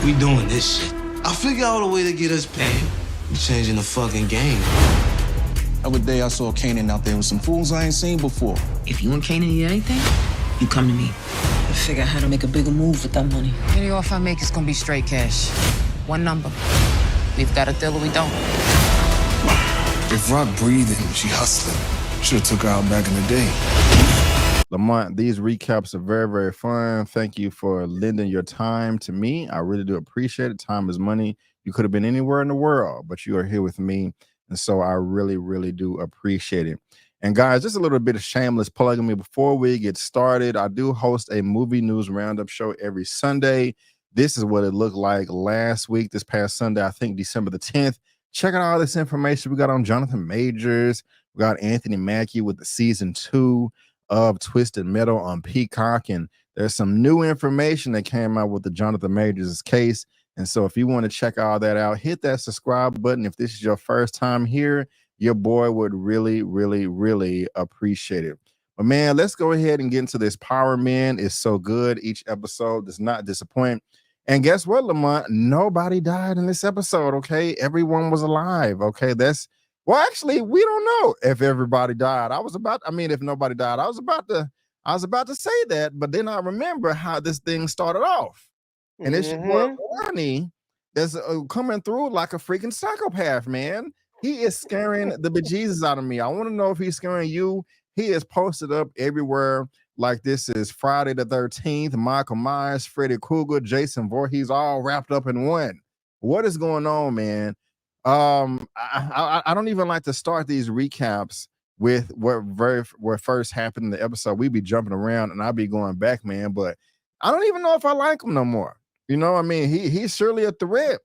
We doing this shit. I figure out a way to get us paid. We changing the fucking game. The other day I saw Kanan out there with some fools I ain't seen before. If you and Kanan need anything, you come to me. I figure out how to make a bigger move with that money. Any offer I make is gonna be straight cash. One number. We've got a deal or we don't. If Rock breathing, she hustling. Should have took her out back in the day. Lamont, these recaps are very, very fun. Thank you for lending your time to me. I really do appreciate it. Time is money. You could have been anywhere in the world, but you are here with me. And so I really, really do appreciate it. And guys, just a little bit of shameless plugging me before we get started. I do host a movie news roundup show every Sunday. This is what it looked like last week, this past Sunday, I think December the 10th. Check out all this information we got on Jonathan Majors. We got Anthony Mackie with the season 2 of Twisted Metal on Peacock. And there's some new information that came out with the Jonathan Majors case. And so if you want to check all that out, hit that subscribe button. If this is your first time here, your boy would really, really, really appreciate it. But man, let's go ahead and get into this. Power Man is so good. Each episode does not disappoint. And guess what, Lamont? Nobody died in this episode, okay? Everyone was alive, okay? Well, actually, we don't know if everybody died. If nobody died, I was about to say that, but then I remember how this thing started off. And it's your boy Ronnie that's coming through like a freaking psychopath, man. He is scaring the bejesus out of me. I want to know if he's scaring you. He is posted up everywhere like this is Friday the 13th. Michael Myers, Freddy Krueger, Jason Voorhees, all wrapped up in one. What is going on, man? I don't even like to start these recaps with what first happened in the episode. We be jumping around and I'll be going back, man, but I don't even know if I like him no more. You know, I mean, he's surely a threat.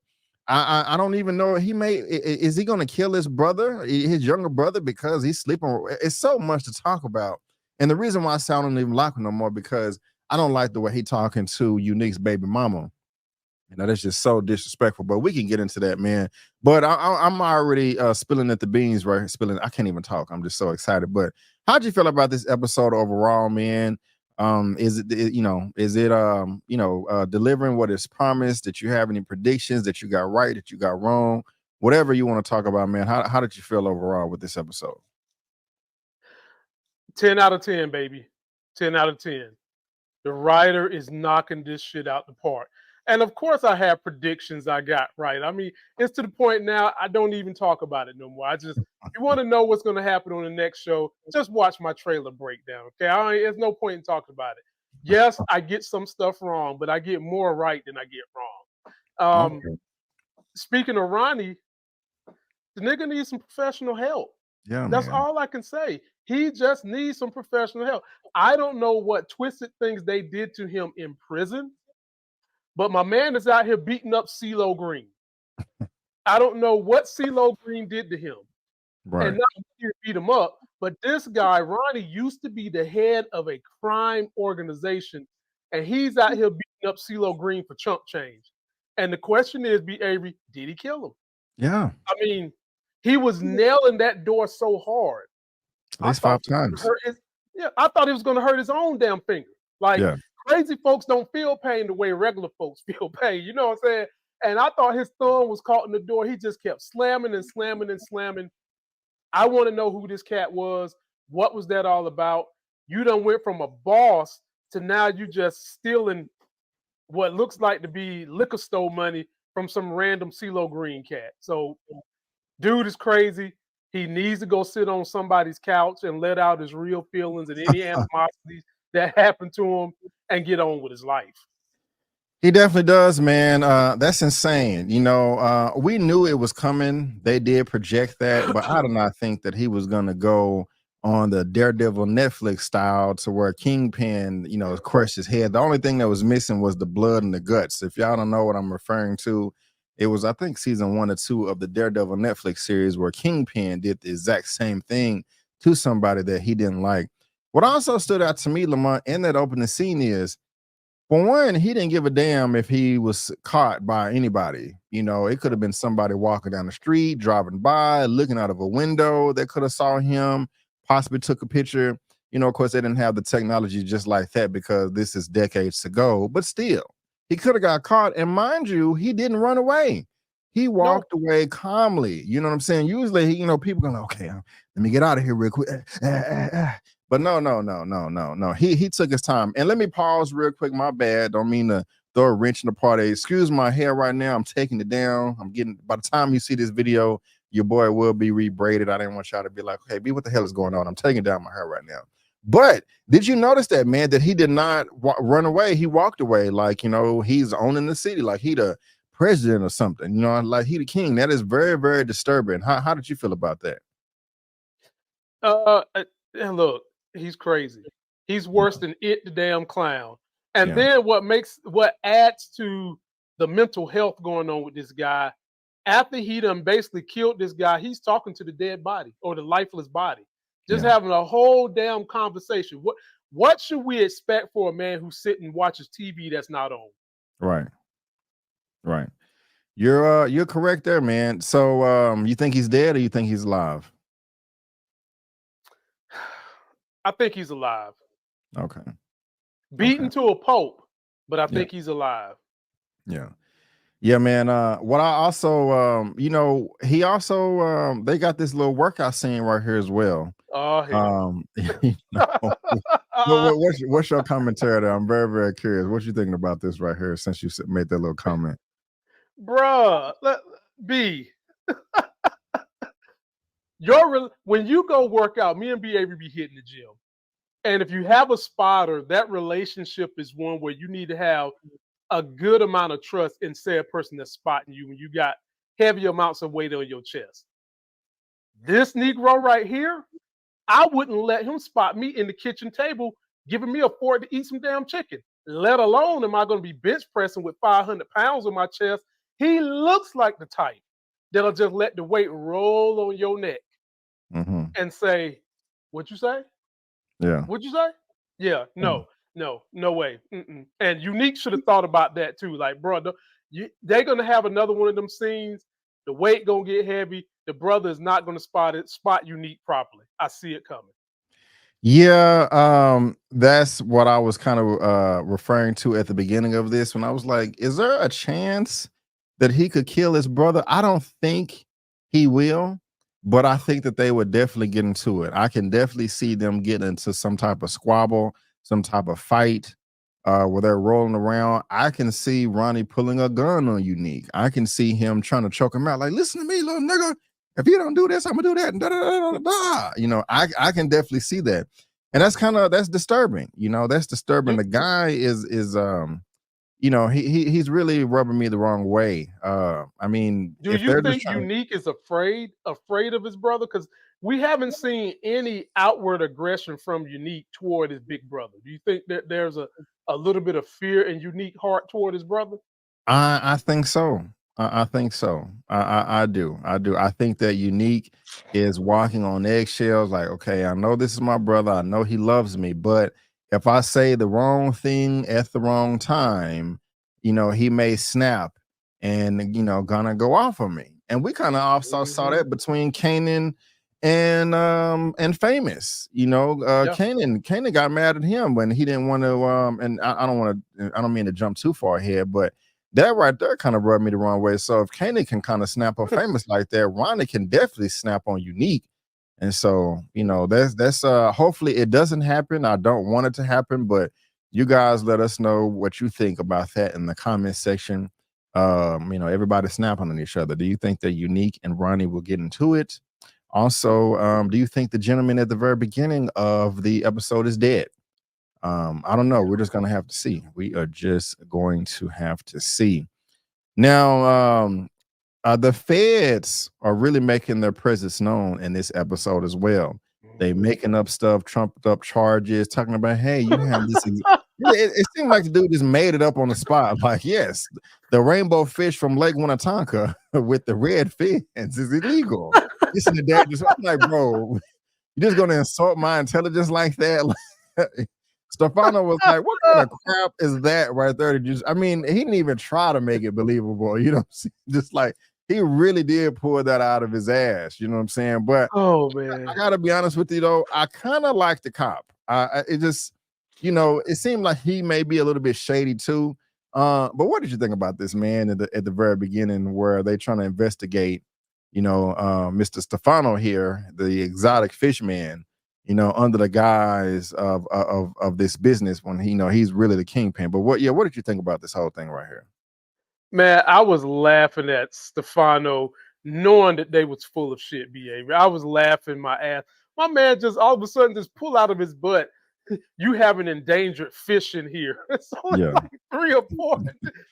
I don't even know is he gonna kill his brother, his younger brother, because he's sleeping? It's so much to talk about. And the reason why I say I don't even like him no more, because I don't like the way he talking to Unique's baby mama. You know, that's just so disrespectful, but we can get into that, man. But I'm already spilling at the beans, right? I can't even talk. I'm just so excited. But how'd you feel about this episode overall, man? Is it delivering what is promised? Did you have any predictions that you got right, that you got wrong? Whatever you want to talk about, man. How did you feel overall with this episode? 10 out of 10, baby. 10 out of 10. The writer is knocking this shit out the park. And of course I have predictions I got right. I mean, it's to the point now I don't even talk about it no more. If you want to know what's going to happen on the next show, just watch my trailer breakdown, okay? There's no point in talking about it. Yes, I get some stuff wrong, but I get more right than I get wrong. Okay. Speaking of Ronnie, the nigga needs some professional help. Yeah, that's all I can say. He just needs some professional help. I don't know what twisted things they did to him in prison, but my man is out here beating up CeeLo Green. I don't know what CeeLo Green did to him. Right. And not here to beat him up, but this guy, Ronnie, used to be the head of a crime organization, and he's out here beating up CeeLo Green for chump change. And the question is, B. Avery, did he kill him? Yeah. I mean, he was nailing that door so hard. At least 5 times. I thought he was going to hurt his own damn finger. Crazy folks don't feel pain the way regular folks feel pain. You know what I'm saying? And I thought his thumb was caught in the door. He just kept slamming and slamming and slamming. I want to know who this cat was. What was that all about? You done went from a boss to now you just stealing what looks like to be liquor store money from some random CeeLo Green cat. So, dude is crazy. He needs to go sit on somebody's couch and let out his real feelings and any animosities that happened to him and get on with his life. He definitely does, man. That's insane. You know, we knew it was coming. They did project that, but I did not think that he was going to go on the Daredevil Netflix style to where Kingpin, crushed his head. The only thing that was missing was the blood and the guts. If y'all don't know what I'm referring to, it was, I think, season 1 or 2 of the Daredevil Netflix series where Kingpin did the exact same thing to somebody that he didn't like. What also stood out to me, Lamont, in that opening scene is, for one, he didn't give a damn if he was caught by anybody. It could have been somebody walking down the street, driving by, looking out of a window that could have saw him, possibly took a picture. Of course, they didn't have the technology just like that because this is decades ago, but still, he could have got caught. And mind you, he didn't run away. He walked away calmly. You know what I'm saying? Usually, people go, okay, let me get out of here real quick. But no. He took his time. And let me pause real quick. My bad. Don't mean to throw a wrench in the party. Excuse my hair right now. I'm taking it down. By the time you see this video, your boy will be rebraided. I didn't want y'all to be like, hey, B, what the hell is going on? I'm taking down my hair right now. But did you notice that, man, that he did not run away? He walked away like, he's owning the city, like he the president or something, like he the king. That is very, very disturbing. How did you feel about that? And look, he's crazy. He's worse than the damn clown. And then what adds to the mental health going on with this guy, after he done basically killed this guy, he's talking to the dead body or the lifeless body. Just having a whole damn conversation. What should we expect for a man who sits and watches TV that's not on? Right. You're correct there, man. So you think he's dead or you think he's alive? I think he's alive. Okay. Beaten to a pulp, but I think he's alive. Yeah, man. What I also, he also, they got this little workout scene right here as well. Oh, what's your commentary there? I'm very, very curious. What you thinking about this right here since you made that little comment? Bruh, B. When you go work out, me and BA be hitting the gym. And if you have a spotter, that relationship is one where you need to have a good amount of trust in said person that's spotting you when you got heavy amounts of weight on your chest. This Negro right here, I wouldn't let him spot me in the kitchen table giving me a fork to eat some damn chicken. Let alone am I going to be bench pressing with 500 pounds on my chest. He looks like the type that'll just let the weight roll on your neck and say, "What'd you say? Yeah. What'd you say? Yeah, no way." And Unique should have thought about that too. Like, bro, they're gonna have another one of them scenes. The weight gonna get heavy. The brother is not gonna spot Unique properly. I see it coming. Yeah, that's what I was kind of referring to at the beginning of this when I was like, is there a chance that he could kill his brother? I don't think he will, but I think that they would definitely get into it. I can definitely see them getting into some type of squabble, some type of fight where they're rolling around. I can see Ronnie pulling a gun on Unique. I can see him trying to choke him out like, listen to me, little nigga. If you don't do this, I'm gonna do that. And I can definitely see that. And that's disturbing. That's disturbing. The guy is he's really rubbing me the wrong way. I mean, do you think Unique is afraid of his brother? Because we haven't seen any outward aggression from Unique toward his big brother. Do you think that there's a little bit of fear in Unique heart toward his brother? I think so. I think so. I do. I think that Unique is walking on eggshells. Like, okay, I know this is my brother. I know he loves me, but if I say the wrong thing at the wrong time, he may snap and gonna go off on me. And we kind of also saw that between Kanan and Famous. Kanan got mad at him when he didn't want to. And I don't mean to jump too far ahead, but that right there kind of rubbed me the wrong way. So if Kanan can kind of snap on Famous like that, Ronnie can definitely snap on Unique. And so, that's hopefully it doesn't happen. I don't want it to happen, but you guys let us know what you think about that in the comment section. Everybody snapping on each other. Do you think that Unique and Ronnie will get into it? Also, do you think the gentleman at the very beginning of the episode is dead? I don't know. We're just gonna have to see. We are just going to have to see. Now, the feds are really making their presence known in this episode as well. They making up stuff, trumped up charges, talking about, hey, you have this. It seemed like the dude just made it up on the spot. Like, yes, the rainbow fish from Lake Winnetonka with the red fins is illegal. This and that. I'm like, bro, you're just gonna insult my intelligence like that? Stefano was like, what kind of crap is that right there? He didn't even try to make it believable. Just like he really did pull that out of his ass. You know what I'm saying? But oh man, I gotta be honest with you though. I kind of like the cop. It seemed like he may be a little bit shady too. But what did you think about this, man, at the very beginning where they trying to investigate, Mr. Stefano here, the exotic fish man, under the guise of this business when he's really the kingpin. But what did you think about this whole thing right here? Man, I was laughing at Stefano, knowing that they was full of shit behavior. I was laughing my ass. My man just all of a sudden just pull out of his butt, you have an endangered fish in here. It's only like 3 or 4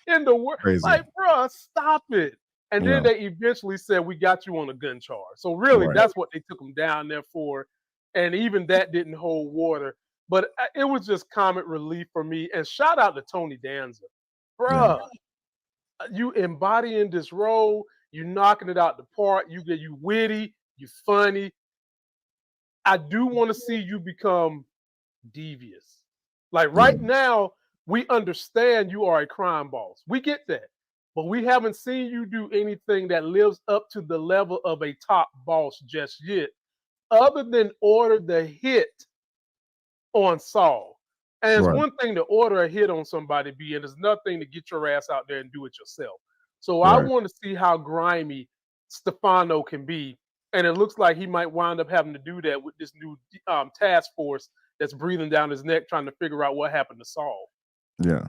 in the world. Like, bro, stop it. And then they eventually said, we got you on a gun charge. So really, that's what they took him down there for. And even that didn't hold water. But it was just comic relief for me. And shout out to Tony Danza. Bro, you embodying this role. You knocking it out the park. You witty. You funny. I do want to see you become devious. Like right now, we understand you are a crime boss. We get that. But we haven't seen you do anything that lives up to the level of a top boss just yet, other than order the hit on Saul. And it's one thing to order a hit on somebody, and it's nothing to get your ass out there and do it yourself. So I want to see how grimy Stefano can be. And it looks like he might wind up having to do that with this new task force that's breathing down his neck, trying to figure out what happened to Saul. Yeah.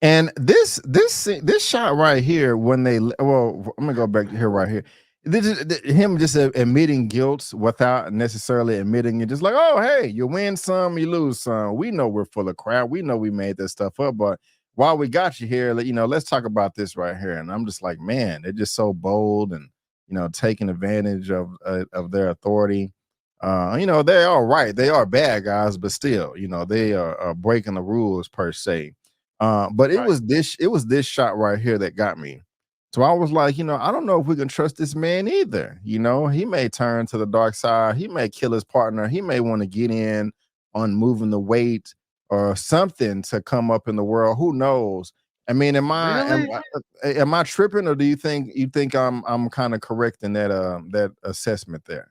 And this shot right here, when I'm gonna go back here right here. Him just admitting guilt without necessarily admitting it, just like, oh, hey, you win some, you lose some. We know we're full of crap. We know we made this stuff up, but while we got you here, let's talk about this right here. And I'm just like, man, they're just so bold and taking advantage of their authority. They're all right. They are bad guys, but still, they are breaking the rules per se. But it was this shot right here that got me. So I was like, I don't know if we can trust this man either. He may turn to the dark side. He may kill his partner. He may want to get in on moving the weight or something to come up in the world. Who knows? I mean, am I tripping, or do you think I'm kind of correct in that assessment there?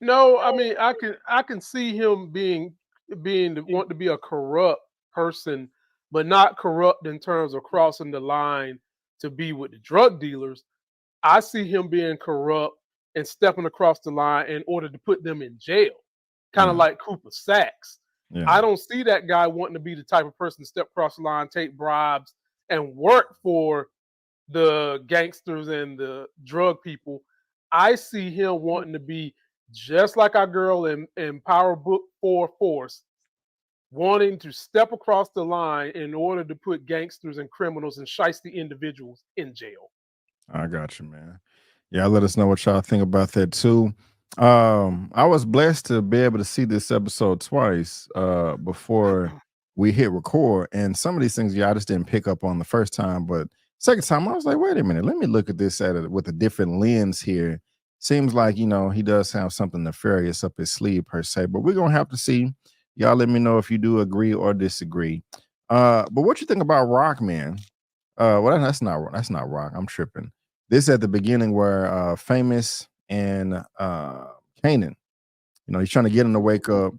No, I mean, I can see him being want to be a corrupt person, but not corrupt in terms of crossing the line to be with the drug dealers. I see him being corrupt and stepping across the line in order to put them in jail, kind of like Cooper Sacks. I don't see that guy wanting to be the type of person to step across the line, take bribes, and work for the gangsters and the drug people. I see him wanting to be just like our girl in Power Book 4 Force, wanting to step across the line in order to put gangsters and criminals and shiesty individuals in jail. I got you, man. Yeah, let us know what y'all think about that too. I was blessed to be able to see this episode twice before we hit record, and some of these things, I just didn't pick up on the first time, but second time I was like, wait a minute, let me look at this with a different lens here. Seems like he does have something nefarious up his sleeve per se, but we're gonna have to see. Y'all let me know if you do agree or disagree. But what you think about Rock, man? Well, that's not Rock. I'm tripping. This at the beginning where Famous and Kanan, he's trying to get him to wake up.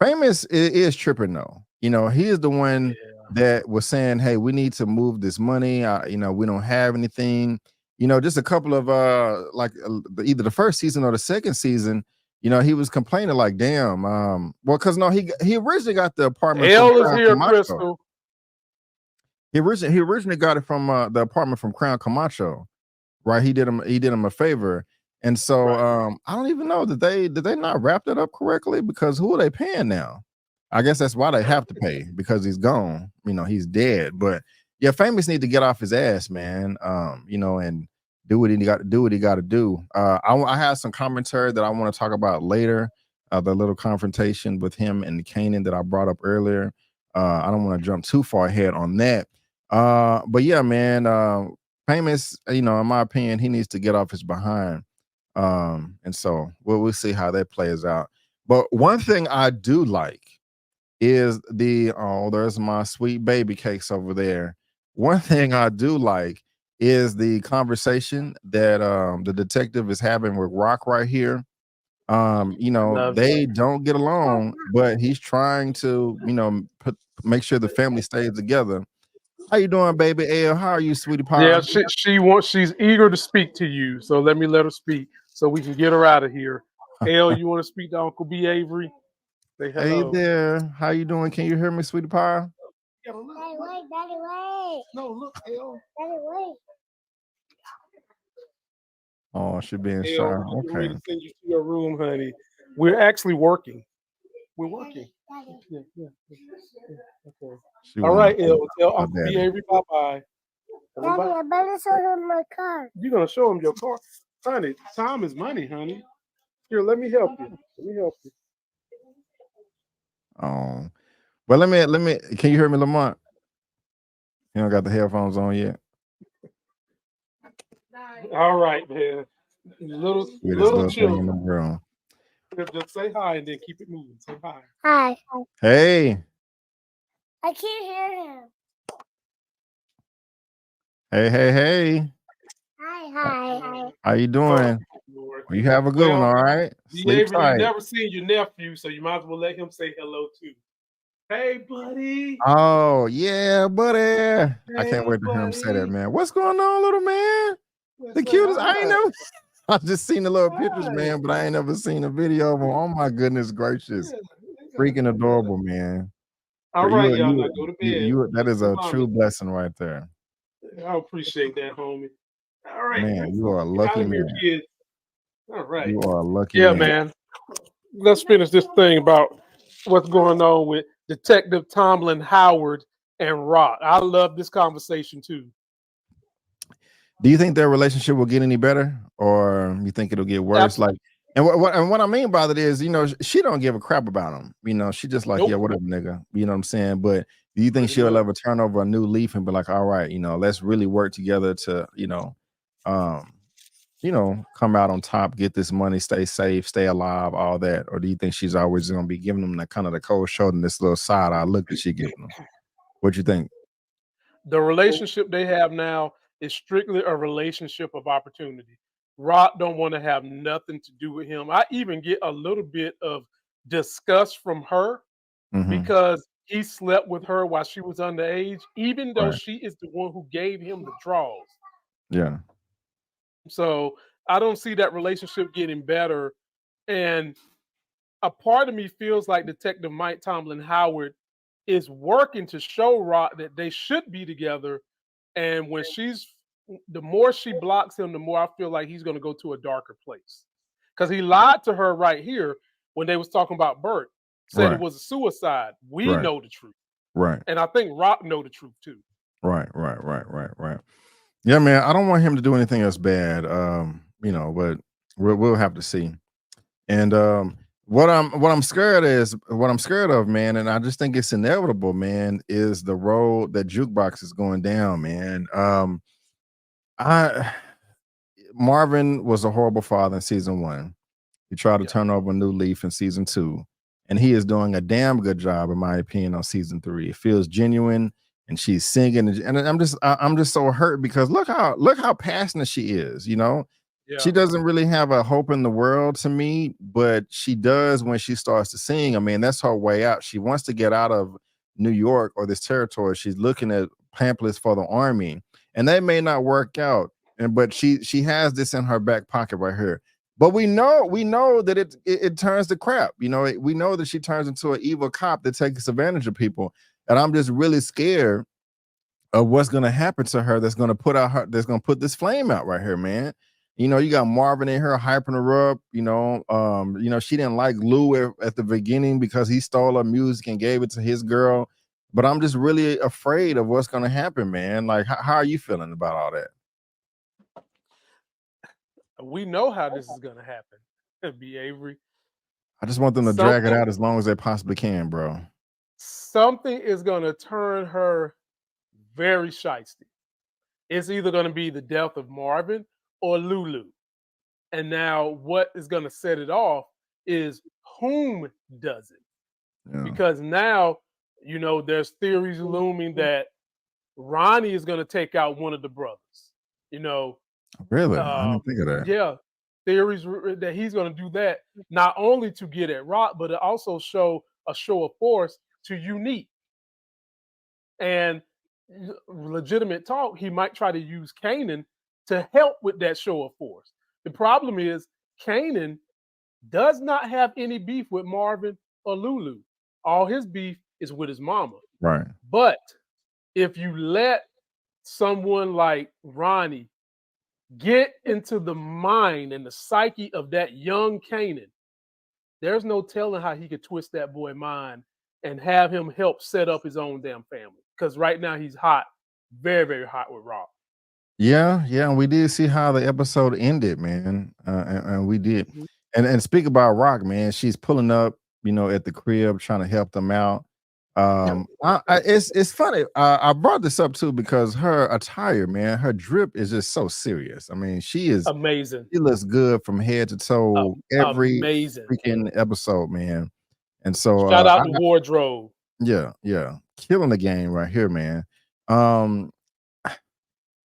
Famous is tripping though. He is the one that was saying, hey, we need to move this money. We don't have anything. Just a couple of either the first season or the second season, he was complaining like, damn, because he originally got the apartment. Hell is here, Crystal. He originally got it from the apartment from Crown Camacho, right? He did him a favor. And so I don't even know, did they not wrap that up correctly? Because who are they paying now? I guess that's why they have to pay, because he's gone. He's dead. But yeah, Famous need to get off his ass, man. And do what he got to do. I have some commentary that I want to talk about later. The little confrontation with him and Kanan that I brought up earlier. I don't want to jump too far ahead on that. But yeah, man, Famous, in my opinion, he needs to get off his behind. And so we'll see how that plays out. But one thing I do like is there's my sweet baby cakes over there. One thing I do like is the conversation that the detective is having with Rock right here. They don't get along, but he's trying to, make sure the family stays together. How you doing, baby L? How are you, sweetie pie? Yeah, she's eager to speak to you. So let me let her speak so we can get her out of here. L, you want to speak to Uncle B Avery? Say hello. Hey there. How you doing? Can you hear me, sweetie pie? Daddy, wait. No, look, L. Daddy, wait. Oh, she being shy. L, I'm Okay. ready to send you to your room, honey. We're actually working. We're working. Daddy. Yeah. Okay. She All right, wanna- L. Tell my Uncle B daddy. Avery bye-bye. Daddy, I better show him my car. You're going to show him your car. Honey, time is money, honey. Here, let me help you. Oh, but let me. Can you hear me, Lamont? You don't got the headphones on yet. All right, man. Little With this little thing in children. the room. Just say hi and then keep it moving. Say hi. Hi. Hey, I can't hear him. hey. Hi. How you doing? Lord. Well, you have a good one, Well, all right? B. Sleep Avery, tight. you've never seen your nephew, so you might as well let him say hello too. Hey, buddy. Oh, yeah, buddy. I Hey, can't wait to hear him say that, buddy. man. What's going on, little man? Let's The say cutest. I hi. ain't never. I just seen the little pictures, Hi. man, but I ain't never seen a video of him. Oh my goodness gracious. Yeah. Freaking adorable, man. All You- right, you- y'all. you- Now go to bed. that is a Mommy. true blessing right there. I appreciate that, homie. All right. Man, you are a Get out lucky of here, man. kids. All right. You are a lucky Yeah, man. man. Let's finish this thing about what's going on with Detective Tomlin Howard and Rock. I love this conversation too. Do you think their relationship will get any better, or you think it'll get worse? Like, and what I mean by that is, she don't give a crap about him. She just like, Nope. yeah, whatever, nigga. You know what I'm saying? But do you think she'll ever turn over a new leaf and be like, all right, let's really work together to, come out on top, get this money, stay safe, stay alive, all that? Or do you think she's always going to be giving them the kind of the cold shoulder and this little side eye look that she giving them? What you think? The relationship they have now is strictly a relationship of opportunity. Rock don't want to have nothing to do with him. I even get a little bit of disgust from her because he slept with her while she was underage, even though she is the one who gave him the draws. Yeah. So I don't see that relationship getting better. And a part of me feels like Detective Mike Tomlin Howard is working to show Rock that they should be together. And when the more she blocks him, the more I feel like he's going to go to a darker place. Because he lied to her right here when they was talking about Bert, said it was a suicide. We know the truth. Right. And I think Rock know the truth too. Right. Yeah, man, I don't want him to do anything else bad. But we'll have to see. And what I'm scared of, man, and I just think it's inevitable, man, is the road that Jukebox is going down, man. Marvin was a horrible father in season 1. He tried to turn over a new leaf in season 2, and he is doing a damn good job, in my opinion, on season 3. It feels genuine, and she's singing, and I'm just so hurt because look how passionate she is. She doesn't really have a hope in the world to me, but she does when she starts to sing. I mean, that's her way out. She wants to get out of New York or this territory. She's looking at pamphlets for the army, and that may not work out. But she has this in her back pocket right here. But we know that it turns to crap. We know that she turns into an evil cop that takes advantage of people. And I'm just really scared of what's going to happen to her. That's going to put this flame out right here, man. You got Marvin in here hyping her up. She didn't like Lou at the beginning because he stole her music and gave it to his girl. But I'm just really afraid of what's going to happen, man. Like, how are you feeling about all that? We know how this is going to happen, B. Avery. I just want them to drag it out as long as they possibly can, bro. Something is going to turn her very shiesty. It's either going to be the death of Marvin or Lulu. And now what is going to set it off is whom does it? Yeah. Because now, there's theories looming that Ronnie is going to take out one of the brothers. Really? I didn't think of that. Yeah. Theories that he's going to do that, not only to get at Rock, but to also show a show of force to Unique. And legitimate talk, he might try to use Kanan to help with that show of force. The problem is Kanan does not have any beef with Marvin or Lulu. All his beef is with his mama. Right. But if you let someone like Ronnie get into the mind and the psyche of that young Kanan, there's no telling how he could twist that boy's mind and have him help set up his own damn family. Because right now he's hot, very, very hot with Rock. Yeah, and we did see how the episode ended, man. And we did. And speak about Rock, man. She's pulling up, at the crib, trying to help them out. It's funny. I brought this up too because her attire, man, her drip is just so serious. I mean, she is amazing. She looks good from head to toe every amazing freaking episode, man. And so shout out the wardrobe. Yeah, killing the game right here, man.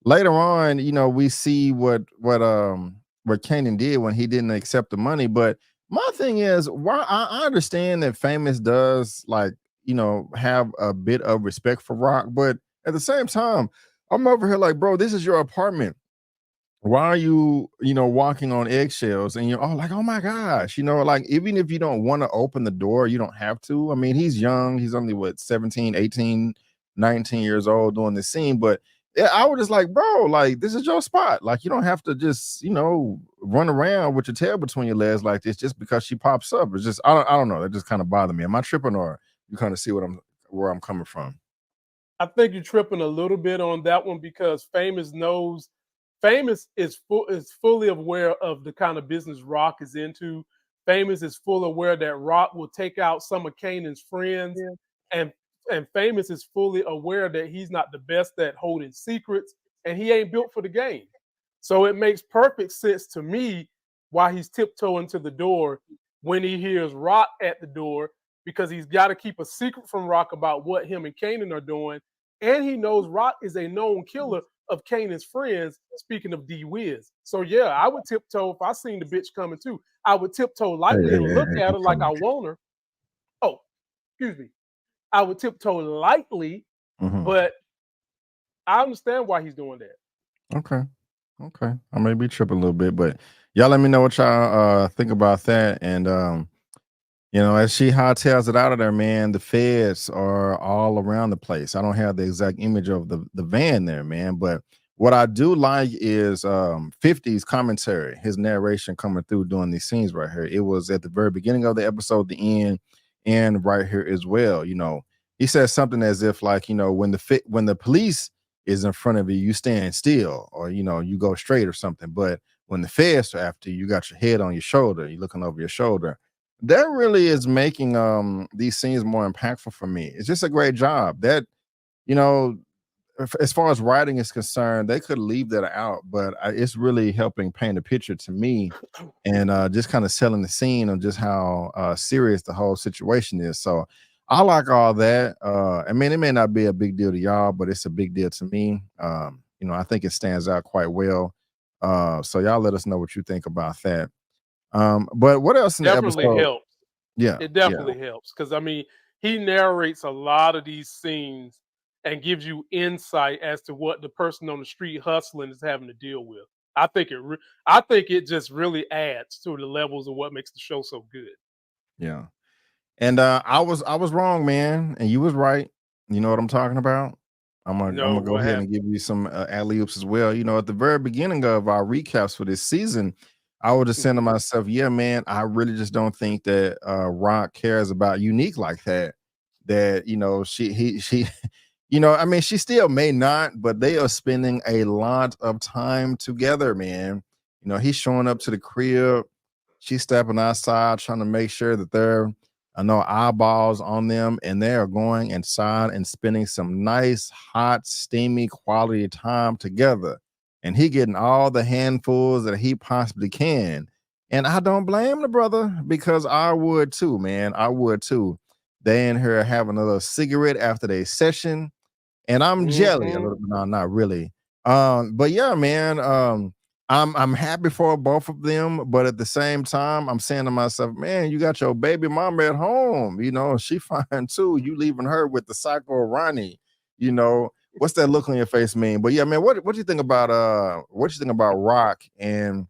Later on, we see what Kanan did when he didn't accept the money. But my thing is, why I understand that Famous does have a bit of respect for Rock, but at the same time, I'm over here like, bro, this is your apartment. Why are you, walking on eggshells? And you're all like, oh my gosh, even if you don't want to open the door, you don't have to. I mean, he's young. He's only 17, 18, 19 years old doing this scene. But yeah, I was just like, bro, like, this is your spot. Like, you don't have to just, run around with your tail between your legs like this just because she pops up. It's just, I don't know. That just kind of bothered me. Am I tripping, or you kind of see where I'm coming from? I think you're tripping a little bit on that one because Famous is fully aware of the kind of business Rock is into. Famous is fully aware that Rock will take out some of Kanan's friends, and Famous is fully aware that he's not the best at holding secrets, and he ain't built for the game. So it makes perfect sense to me why he's tiptoeing to the door when he hears Rock at the door, because he's got to keep a secret from Rock about what him and Kanan are doing, and he knows Rock is a known killer of Kanan's friends, speaking of D-Wiz. So yeah, I would tiptoe if I seen the bitch coming too. I would tiptoe lightly and look at her like I want her. Oh, excuse me. I would tiptoe lightly, but I understand why he's doing that. Okay. I may be tripping a little bit, but y'all let me know what y'all think about that. And as she hightails it out of there, man, the feds are all around the place. I don't have the exact image of the van there, man, but what I do like is 50's commentary, his narration coming through during these scenes right here. It was at the very beginning of the episode, the end, and right here as well. He says something as if like, when the police is in front of you, you stand still, or you go straight or something. But when the feds are after you, you got your head on your shoulder, you're looking over your shoulder. That really is making these scenes more impactful for me. It's just a great job. That, as far as writing is concerned, they could leave that out, but it's really helping paint a picture to me, and just kind of selling the scene of just how serious the whole situation is. So I like all that. I mean, it may not be a big deal to y'all, but it's a big deal to me. I think it stands out quite well. So y'all let us know what you think about that. But what else in the episode? Definitely helps. Yeah, it definitely helps, because I mean, he narrates a lot of these scenes and gives you insight as to what the person on the street hustling is having to deal with. I think it just really adds to the levels of what makes the show so good. Yeah. And I was wrong, man, and you was right. You know what I'm talking about? I'm gonna go ahead and give you some alley-oops as well. At the very beginning of our recaps for this season, I was just saying to myself, yeah, man, I really just don't think that Rock cares about Unique like that. That she I mean, she still may not, but they are spending a lot of time together, man. He's showing up to the crib, she's stepping outside, trying to make sure that there are no eyeballs on them, and they are going inside and spending some nice, hot, steamy, quality time together. And he getting all the handfuls that he possibly can. And I don't blame the brother, because I would too, man. I would too. They in here having a little cigarette after their session. And I'm jelly. No, not really. But yeah, man, I'm happy for both of them. But at the same time, I'm saying to myself, man, you got your baby mama at home. She fine too. You leaving her with the psycho Ronnie. what's that look on your face mean? But yeah, man, what do you think about Rock and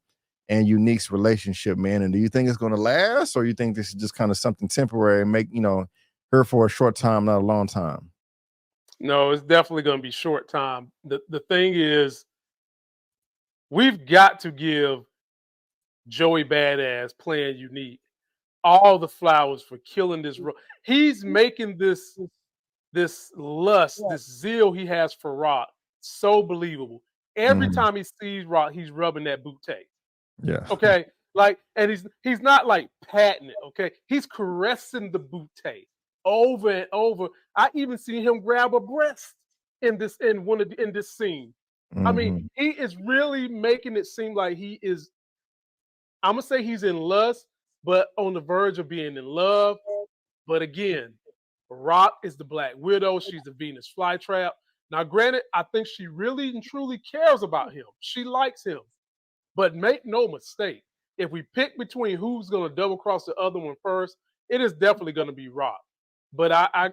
Unique's relationship, man? And do you think it's gonna last, or you think this is just kind of something temporary and make, her for a short time, not a long time? No, it's definitely gonna be short time. The thing is, we've got to give Joey Badass playing Unique all the flowers for killing this role. He's making this lust, this zeal he has for Rock so believable. Every time he sees Rock, he's rubbing that bootay. Yeah. Okay. And he's not like patting it. Okay. He's caressing the bootay over and over. I even see him grab a breast in this scene. I mean, he is really making it seem like he is. I'm gonna say he's in lust, but on the verge of being in love. But again, Rock is the Black Widow. She's the Venus flytrap. Now, granted, I think she really and truly cares about him. She likes him. But make no mistake, if we pick between who's going to double cross the other one first, it is definitely going to be Rock. But I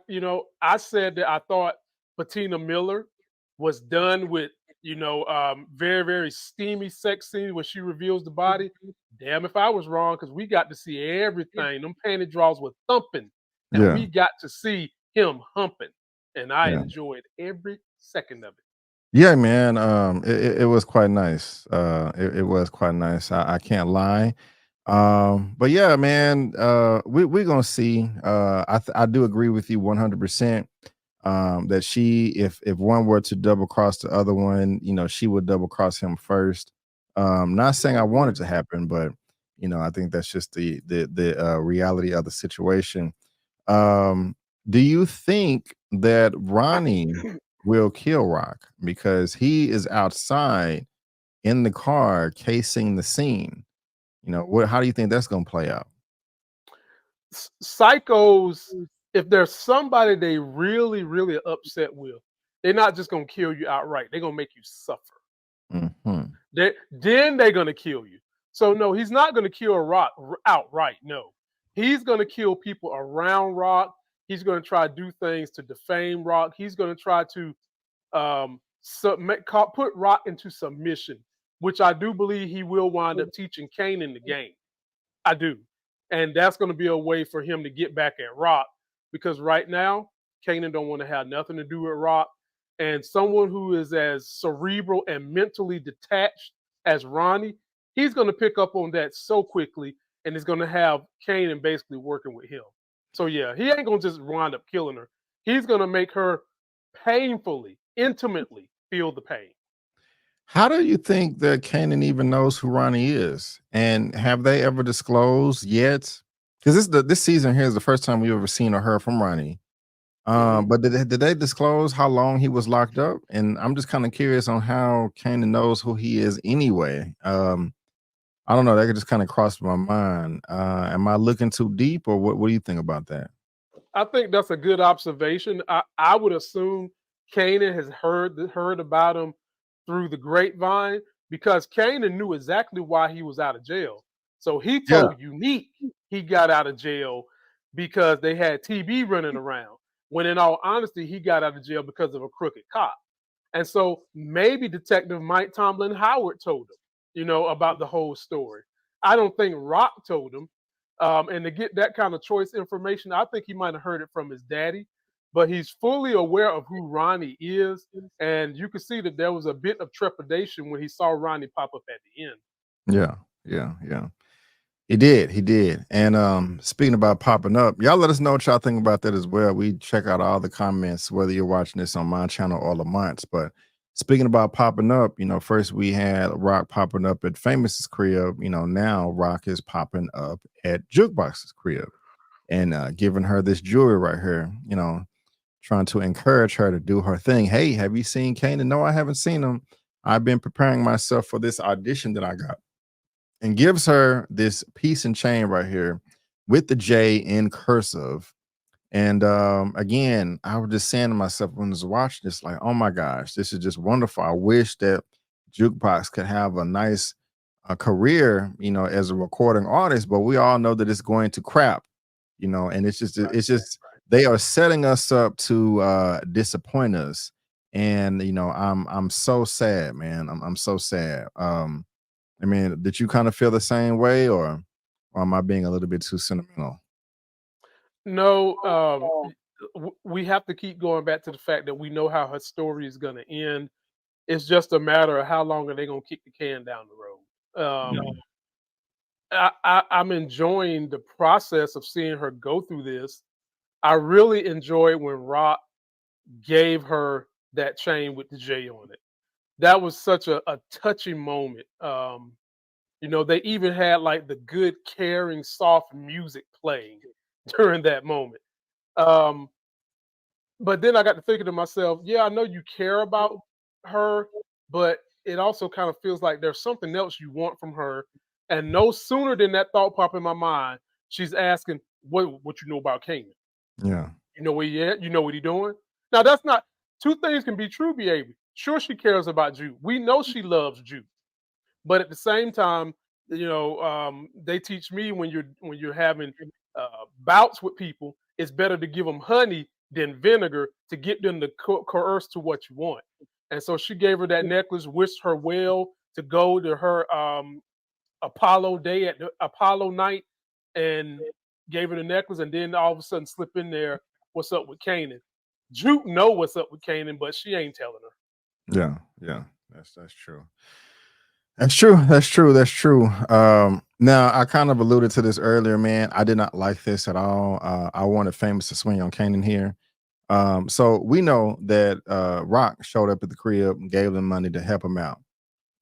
said that I thought Patina Miller was done with, very, very steamy sex scene where she reveals the body. Damn if I was wrong, because we got to see everything. Them panty draws were thumping. And we got to see him humping. And I enjoyed every second of it. Yeah, man. It was quite nice. It was quite nice. I can't lie. But yeah, man, we're gonna see. I do agree with you 100%. That if one were to double cross the other one, she would double cross him first. Not saying I want it to happen, but I think that's just the reality of the situation. Do you think that Ronnie will kill Rock because he is outside in the car casing the scene? How do you think that's going to play out? Psychos, if there's somebody they really, really upset with, they're not just going to kill you outright. They're going to make you suffer. Then they're going to kill you. So no, he's not going to kill Rock outright. No, he's going to kill people around Rock. He's going to try to do things to defame Rock. He's going to try to put Rock into submission, which I do believe he will wind up teaching Kanan the game. I do. And that's going to be a way for him to get back at Rock, because right now, Kanan don't want to have nothing to do with Rock. And someone who is as cerebral and mentally detached as Ronnie, he's going to pick up on that so quickly, and is going to have Kanan basically working with him. So yeah, he ain't going to just wind up killing her. He's going to make her painfully, intimately feel the pain. How do you think that Kanan even knows who Ronnie is? And have they ever disclosed yet? Because this season here is the first time we've ever seen or heard from Ronnie. But did they disclose how long he was locked up? And I'm just kind of curious on how Kanan knows who he is anyway. I don't know. That could just kind of cross my mind. Am I looking too deep, or what do you think about that? I think that's a good observation. I would assume Kanan has heard about him through the grapevine, because Kanan knew exactly why he was out of jail. So he told Unique he got out of jail because they had TB running around, when in all honesty, he got out of jail because of a crooked cop. And so maybe Detective Mike Tomlin Howard told him, about the whole story. I don't think Rock told him. And to get that kind of choice information, I think he might have heard it from his daddy. But he's fully aware of who Ronnie is. And you can see that there was a bit of trepidation when he saw Ronnie pop up at the end. Yeah. He did. And speaking about popping up, y'all let us know what y'all think about that as well. We check out all the comments, whether you're watching this on my channel or Lamont's. But speaking about popping up, first we had Rock popping up at Famous's crib. Now Rock is popping up at Jukebox's crib and giving her this jewelry right here, trying to encourage her to do her thing. Hey, have you seen Kanan? No, I haven't seen him. I've been preparing myself for this audition that I got. And gives her this piece and chain right here with the J in cursive. And again, I was just saying to myself when I was watching this, like, oh my gosh, this is just wonderful. I wish that Jukebox could have a nice career, as a recording artist, but we all know that it's going to crap, and it's just they are setting us up to disappoint us. And you know, I'm so sad, man. I'm so sad. I mean, did you kind of feel the same way, or am I being a little bit too sentimental? No, we have to keep going back to the fact that we know how her story is going to end. It's just a matter of how long are they going to kick the can down the road. I'm enjoying the process of seeing her go through this. I really enjoyed when Rock gave her that chain with the J on it. That was such a touching moment. You know, they even had like the good, caring, soft music playing during that moment. But then I got to thinking to myself, yeah, I know you care about her, but it also kind of feels like there's something else you want from her. And no sooner than that thought pop in my mind, she's asking, what you know about Kanan? Yeah. You know where he at? You know what he doing? Now that's not, two things can be true, baby. Sure, she cares about Juke. We know she loves Juke. But at the same time, you know, they teach me when you're having bouts with people, it's better to give them honey than vinegar to get them to coerce to what you want. And so she gave her that necklace, wished her well to go to her Apollo day at the Apollo night, and gave her the necklace, and then all of a sudden slip in there, what's up with Kanan? Juke know what's up with Kanan, but she ain't telling her. Yeah, that's true. That's true. Now I kind of alluded to this earlier, man. I did not like this at all. I wanted Famous to swing on Kanan here. So we know that Rock showed up at the crib and gave them money to help him out.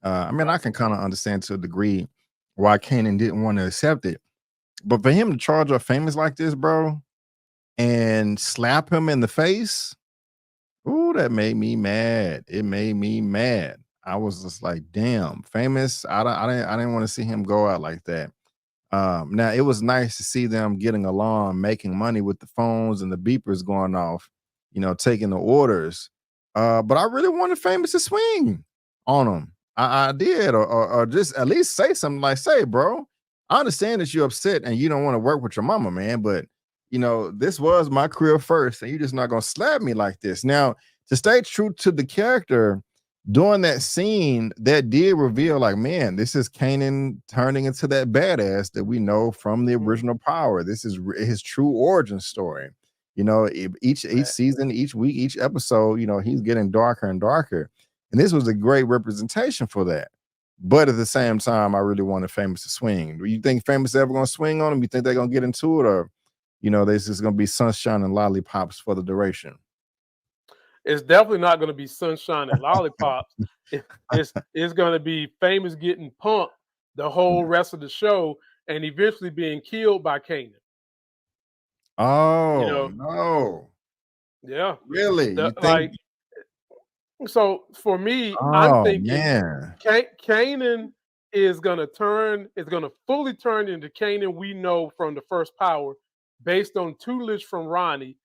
I mean, I can kind of understand to a degree why Kanan didn't want to accept it, but for him to charge up Famous like this, bro, and slap him in the face, ooh, that made me mad. It made me mad. I was just like, damn, Famous. I didn't want to see him go out like that. Now it was nice to see them getting along, making money with the phones and the beepers going off, you know, taking the orders. But I really wanted Famous to swing on him. I did, or just at least say something like, say, bro, I understand that you're upset and you don't want to work with your mama, man, but you know, this was my career first, and you're just not gonna slap me like this. Now, to stay true to the character, during that scene, that did reveal, like, man, this is Kanan turning into that badass that we know from the original Power. This is his true origin story. You know, each season, each week, each episode, you know, he's getting darker and darker. And this was a great representation for that. But at the same time, I really wanted Famous to swing. Do you think Famous ever going to swing on him? You think they're going to get into it? Or, you know, this is going to be sunshine and lollipops for the duration? It's definitely not going to be sunshine and lollipops. It's going to be Famous getting pumped the whole rest of the show and eventually being killed by Kanan. Oh, you know? No. Yeah. Really? So for me, Oh, I'm thinking man. Kanan is going to fully turn into Kanan we know from the first Power based on tutelage from Ronnie.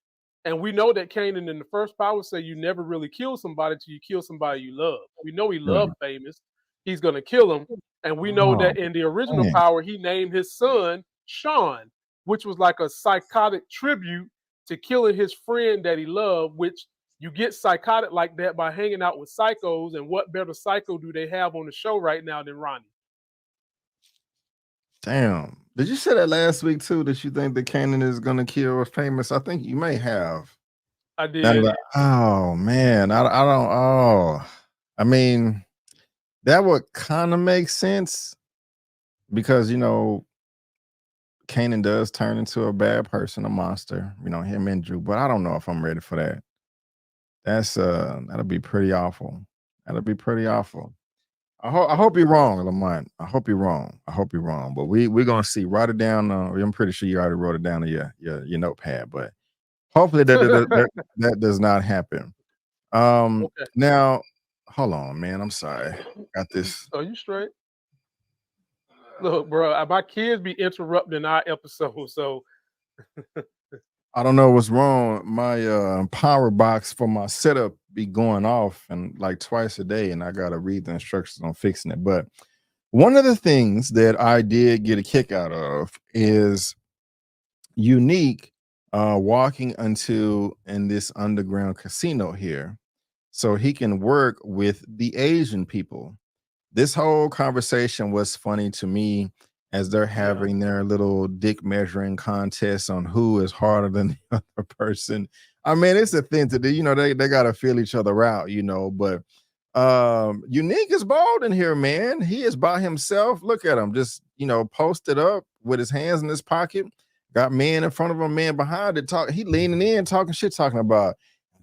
And we know that Kanan in the first Power say you never really kill somebody till you kill somebody you love. We know he loved Famous. He's going to kill him. And we know that in the original Power, he named his son Sean, which was like a psychotic tribute to killing his friend that he loved, which you get psychotic like that by hanging out with psychos. And what better psycho do they have on the show right now than Ronnie? Damn. Did you say that last week too, that you think that Kanan is going to kill Famous? I think you may have. I did. Oh, man. I don't. Oh, I mean, that would kind of make sense because, you know, Kanan does turn into a bad person, a monster, you know, him and Drew, but I don't know if I'm ready for that. That'll be pretty awful. That'll be pretty awful. I hope you're wrong, Lamont. I hope you're wrong. But we're gonna see. Write it down. I'm pretty sure you already wrote it down in your notepad, but hopefully that does not happen. Okay. Now, hold on, man. I'm sorry. Got this. Are you straight? Look, bro, my kids be interrupting our episode, so I don't know what's wrong. My power box for my setup be going off and like twice a day, and I gotta read the instructions on fixing it. But one of the things that I did get a kick out of is Unique walking into in this underground casino here. so he can work with the Asian people. This whole conversation was funny to me as they're having their little dick measuring contest on who is harder than the other person. I mean, it's a thing to do. You know, they got to feel each other out, you know, but Unique is bald in here, man. He is by himself. Look at him, just, you know, posted up with his hands in his pocket. Got man in front of him, man behind it. He leaning in, talking shit, talking about,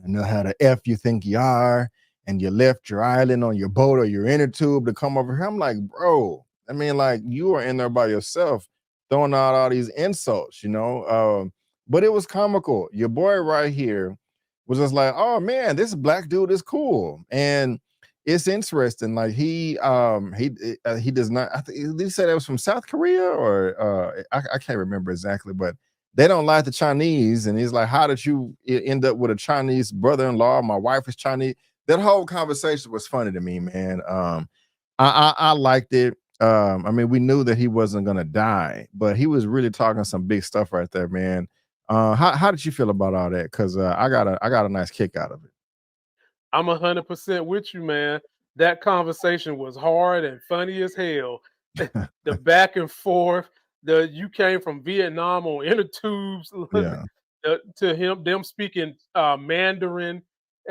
I know how the F you think you are, and you left your island on your boat or your inner tube to come over here. I'm like, bro, I mean, like, you are in there by yourself throwing out all these insults, you know? But it was comical. Your boy right here was just like, oh man, this black dude is cool. And it's interesting. Like he does not, I think, did he say that was from South Korea or I can't remember exactly, but they don't like the Chinese. And he's like, how did you end up with a Chinese brother-in-law? My wife is Chinese. That whole conversation was funny to me, man. I liked it. I mean, we knew that he wasn't gonna die, but he was really talking some big stuff right there, man. How did you feel about all that? Because I got a nice kick out of it. I'm 100% with you, man. That conversation was hard and funny as hell. The back and forth. You came from Vietnam on inner tubes to them speaking Mandarin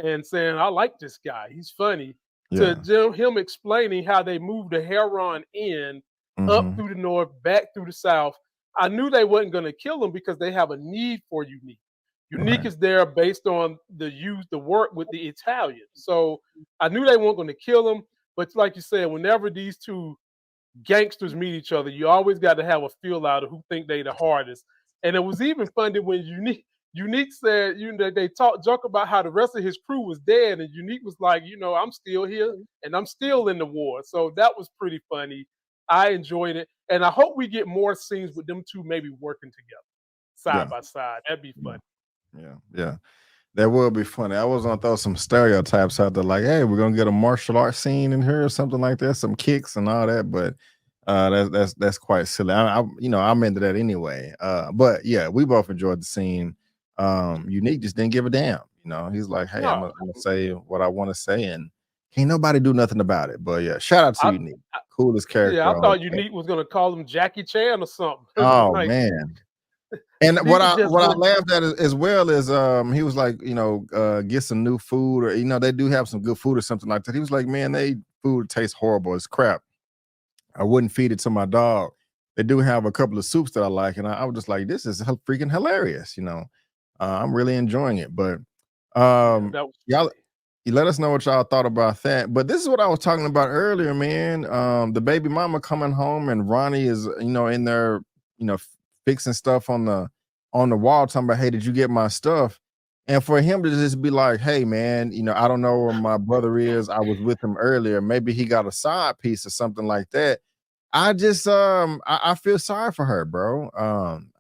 and saying, I like this guy. He's funny. To him explaining how they moved the Heron in up through the north, back through the south. I knew they wasn't going to kill him because they have a need for Unique. Unique is there based on the work with the Italians. So I knew they weren't going to kill him. But like you said, whenever these two gangsters meet each other, you always got to have a feel out of who think they the hardest. And it was even funny when Unique said, you know, they joke about how the rest of his crew was dead, and Unique was like, you know, I'm still here and I'm still in the war. So that was pretty funny. I enjoyed it, and I hope we get more scenes with them two maybe working together side by side. That'd be funny. Yeah, that would be funny. I was gonna throw some stereotypes out there, like, hey, we're gonna get a martial arts scene in here or something like that, some kicks and all that, but that's quite silly. I'm into that anyway. But yeah, we both enjoyed the scene. Unique just didn't give a damn. You know, he's like, hey, I'm gonna say what I want to say, and can't nobody do nothing about it. But yeah, shout out to Unique, coolest character. Yeah, I thought Unique was gonna call him Jackie Chan or something. Oh like, man. And what I laughed at as well is he was like, you know, get some new food, or, you know, they do have some good food or something like that. He was like, man, they food tastes horrible. It's crap. I wouldn't feed it to my dog. They do have a couple of soups that I like, and I was just like, this is freaking hilarious. You know, I'm really enjoying it. But y'all, you let us know what y'all thought about that. But this is what I was talking about earlier, man. The baby mama coming home, and Ronnie is, you know, in there, you know, fixing stuff on the wall, talking about, hey, did you get my stuff? And for him to just be like, hey, man, you know, I don't know where my brother is. I was with him earlier. Maybe he got a side piece or something like that. I just I feel sorry for her, bro.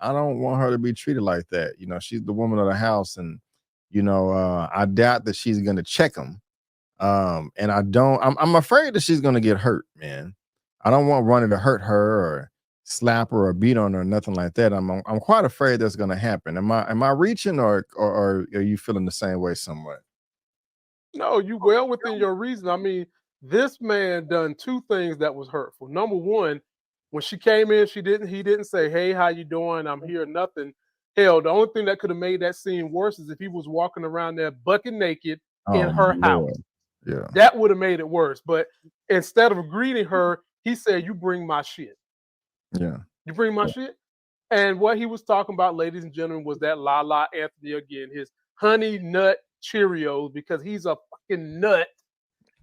I don't want her to be treated like that. You know, she's the woman of the house, and you know, I doubt that she's gonna check him. And I'm afraid that she's gonna get hurt, man. I don't want Ronnie to hurt her or slap her or beat on her or nothing like that. I'm quite afraid that's gonna happen. Am I reaching, or are you feeling the same way somewhat? No, you well within your reason. I mean, this man done two things that was hurtful. Number one, when she came in, he didn't say, hey, how you doing? I'm here, nothing. Hell, the only thing that could have made that scene worse is if he was walking around there bucket naked in her house. Yeah. That would have made it worse. But instead of greeting her, he said, you bring my shit. Yeah. You bring my shit? And what he was talking about, ladies and gentlemen, was that Lala Anthony again, his honey nut Cheerios, because he's a fucking nut.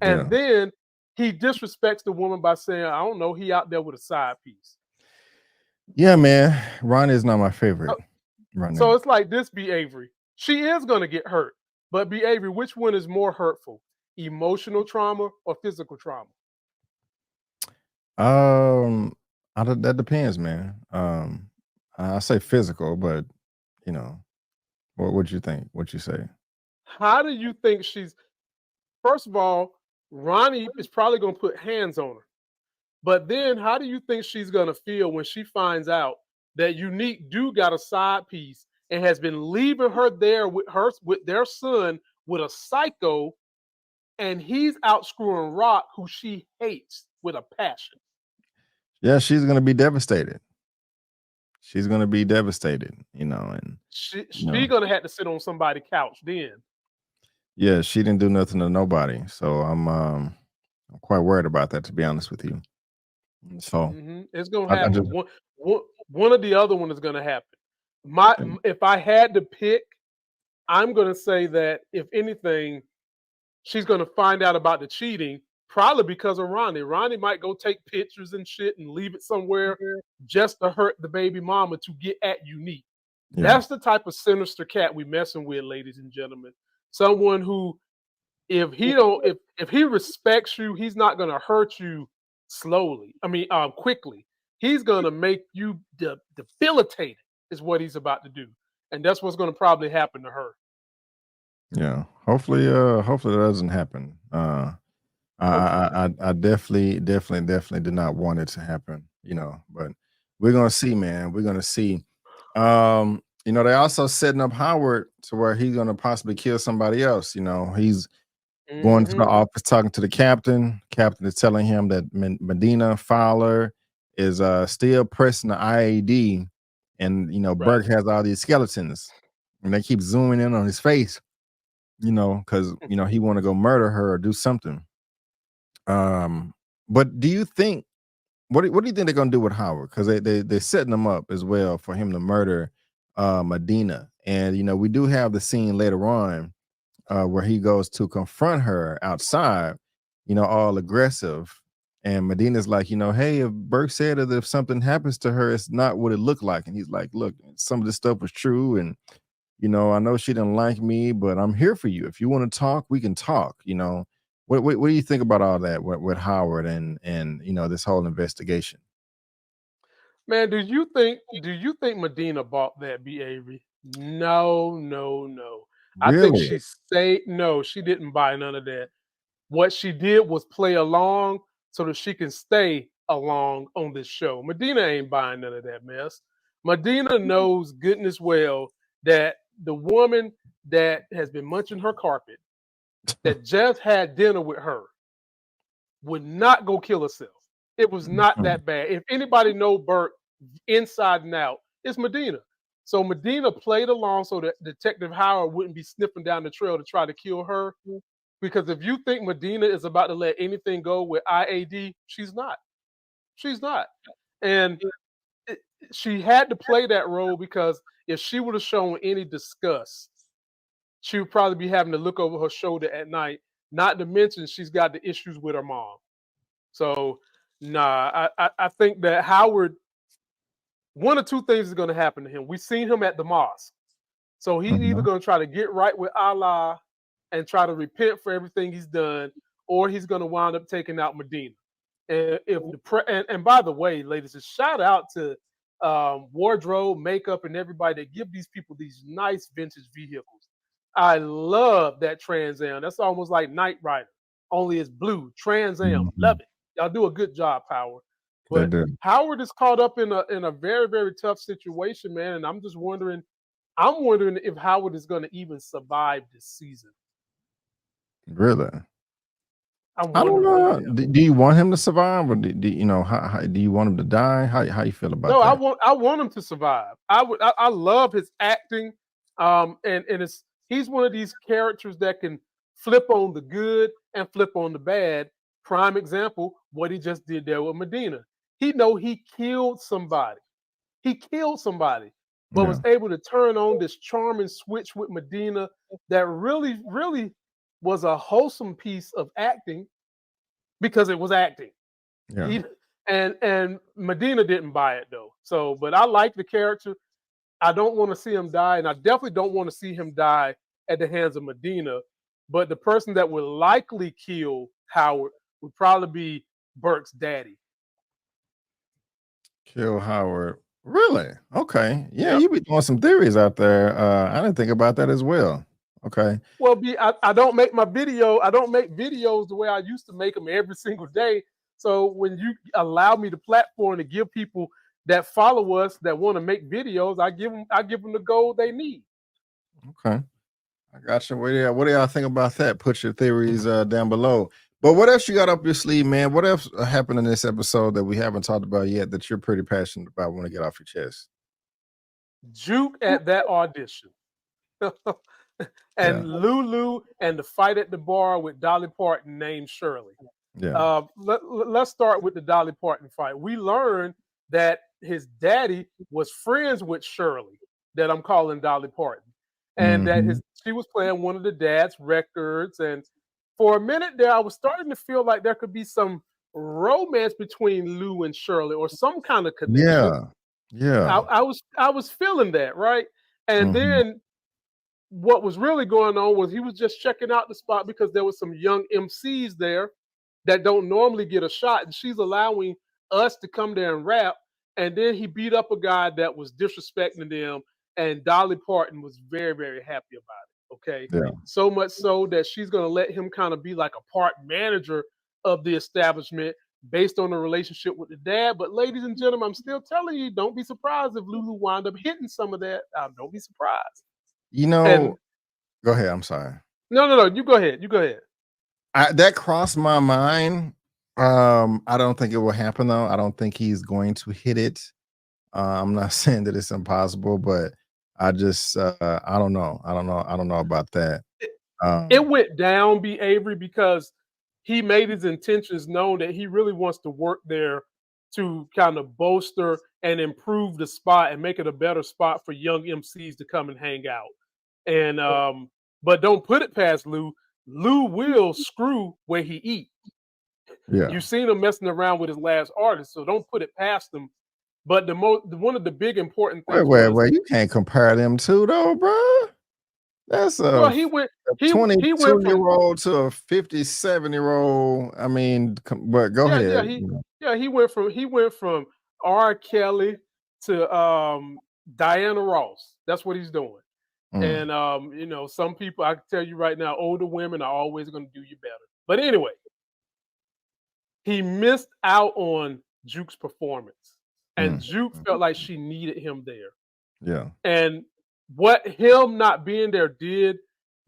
And then he disrespects the woman by saying, I don't know, he out there with a side piece. Yeah, man. Ronnie is not my favorite. So it's like this, B. Avery. She is going to get hurt. But B. Avery, which one is more hurtful? Emotional trauma or physical trauma? That depends, man. I say physical, but you know, what would you think? What you say? How do you think she's? First of all, Ronnie is probably going to put hands on her. But then, how do you think she's going to feel when she finds out that Unique do got a side piece and has been leaving her there with their son with a psycho and he's out screwing Rock, who she hates with a passion. Yeah, she's gonna be devastated. She's gonna be devastated, and She's know. gonna have to sit on somebody's couch then. Yeah, she didn't do nothing to nobody. So I'm quite worried about that, to be honest with you. So it's gonna I happen. just, One or the other one is gonna happen. If I had to pick, I'm gonna say that if anything, she's gonna find out about the cheating, probably because of Ronnie. Ronnie might go take pictures and shit and leave it somewhere just to hurt the baby mama to get at Unique. yeah. That's the type of sinister cat we messing with, ladies and gentlemen. Someone who, if he respects you, he's not gonna hurt you quickly. He's gonna make you debilitated, is what he's about to do, and that's what's gonna probably happen to her. Yeah. Hopefully that doesn't happen. I definitely did not want it to happen, but we're gonna see, man. We're gonna see. They also setting up Howard to where he's gonna possibly kill somebody else. He's going to the office talking to the captain. Captain is telling him that Medina Fowler is still pressing the IAD, and Burke has all these skeletons, and they keep zooming in on his face, because he want to go murder her or do something. But do you think what do you think they're gonna do with Howard? Because they're setting him up as well for him to murder Medina, and we do have the scene later on where he goes to confront her outside, all aggressive, and Medina's like, hey, if Burke said that if something happens to her, it's not what it looked like, and he's like, look, some of this stuff was true, and I know she didn't like me, but I'm here for you. If you want to talk, we can talk. What do you think about all that with Howard and this whole investigation? Man, do you think Medina bought that, B. Avery? No. I think she didn't buy none of that. What she did was play along so that she can stay along on this show. Medina ain't buying none of that mess. Medina knows goodness well that the woman that has been munching her carpet, that just had dinner with her, would not go kill herself. It was not that bad. If anybody know Burke inside and out, it's Medina. So Medina played along so that Detective Howard wouldn't be sniffing down the trail to try to kill her. Because if you think Medina is about to let anything go with IAD, she's not. She's not. And she had to play that role, because if she would have shown any disgust, she would probably be having to look over her shoulder at night, not to mention she's got the issues with her mom. So, I think that Howard, one or two things is going to happen to him. We've seen him at the mosque. So he's either going to try to get right with Allah and try to repent for everything he's done, or he's going to wind up taking out Medina. And and by the way, ladies, a shout out to wardrobe, makeup, and everybody that give these people these nice vintage vehicles. I love that Trans Am. That's almost like Knight Rider, only it's blue. Trans Am, love it. Y'all do a good job, Howard. But Howard is caught up in a very, very tough situation, man. And I'm wondering if Howard is going to even survive this season. Really? I don't know. Do you want him to survive, or do you want him to die? How you feel about that? No, I want him to survive. I love his acting. And he's one of these characters that can flip on the good and flip on the bad. Prime example, what he just did there with Medina. He killed somebody. But was able to turn on this charming switch with Medina that really, really was a wholesome piece of acting, because it was acting. Yeah. And Medina didn't buy it though. So, but I like the character. I don't want to see him die, and I definitely don't want to see him die at the hands of Medina. But the person that would likely kill Howard would probably be Burke's daddy. Kill Howard. Really? Okay. Yeah, you be throwing some theories out there. I didn't think about that as well. Okay. Well, I don't make videos the way I used to make them every single day. So when you allow me the platform to give people that follow us that want to make videos, I give them the gold they need. Okay. I got you. What do y'all think about that? Put your theories down below. But what else you got up your sleeve, man? What else happened in this episode that we haven't talked about yet that you're pretty passionate about, want to get off your chest? Juke at that audition. And Lulu and the fight at the bar with Dolly Parton named Shirley. Yeah. Let's start with the Dolly Parton fight. We learned that his daddy was friends with Shirley, that I'm calling Dolly Parton, and that she was playing one of the dad's records. And for a minute there, I was starting to feel like there could be some romance between Lou and Shirley, or some kind of connection. Yeah. I was feeling that, right? And then what was really going on was he was just checking out the spot because there was some young MCs there that don't normally get a shot, and she's allowing us to come there and rap. And then he beat up a guy that was disrespecting them, and Dolly Parton was very, very happy about it. Okay. Yeah. So much so that she's going to let him kind of be like a part manager of the establishment based on the relationship with the dad. But ladies and gentlemen, I'm still telling you, don't be surprised if Lulu wound up hitting some of that. Don't be surprised. You know, go ahead. I'm sorry. No. You go ahead. That crossed my mind. I don't think it will happen though. I don't think he's going to hit it. I'm not saying that it's impossible, but I just I don't know. I don't know about that. It went down, B. Avery, because he made his intentions known that he really wants to work there to kind of bolster and improve the spot and make it a better spot for young MCs to come and hang out. And but don't put it past Lou. Lou will screw where he eat. Yeah. You've seen him messing around with his last artist, so don't put it past him. But one of the big important things. Wait, you can't compare them two though, bro. That's a he went 22-year-old to a 57-year-old. I mean, but go ahead. He went from R. Kelly to Diana Ross. That's what he's doing. And some people, I can tell you right now, older women are always going to do you better. But anyway, he missed out on Juke's performance, and Juke felt like she needed him there. Yeah. And what him not being there did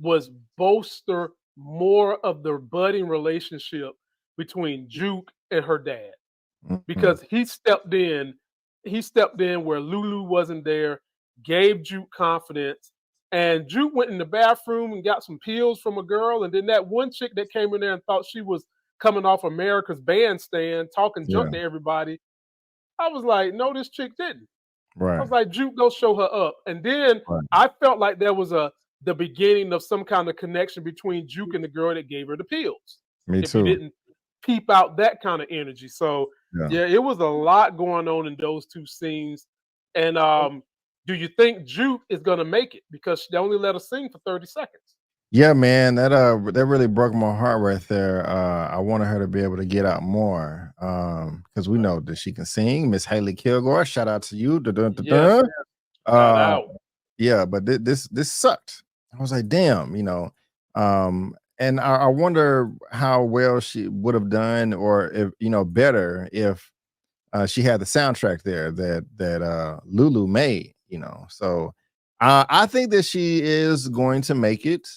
was bolster more of the budding relationship between Juke and her dad, because he stepped in where Lulu wasn't there, gave Juke confidence. And Juke went in the bathroom and got some pills from a girl. And then that one chick that came in there and thought she was coming off America's Bandstand, talking junk to everybody. I was like, no, this chick didn't. Right. I was like, Juke, go show her up. And then I felt like there was the beginning of some kind of connection between Juke and the girl that gave her the pills. Me too. If you didn't peep out that kind of energy. So, it was a lot going on in those two scenes. And do you think Juke is going to make it? Because they only let her sing for 30 seconds. Yeah, man, that really broke my heart right there. I wanted her to be able to get out more, because we know that she can sing. Miss Haley Kilgore, shout out to you. Yeah, but this sucked. I was like, damn, and I wonder how well she would have done, or if better if she had the soundtrack there that Lulu made. So I think that she is going to make it.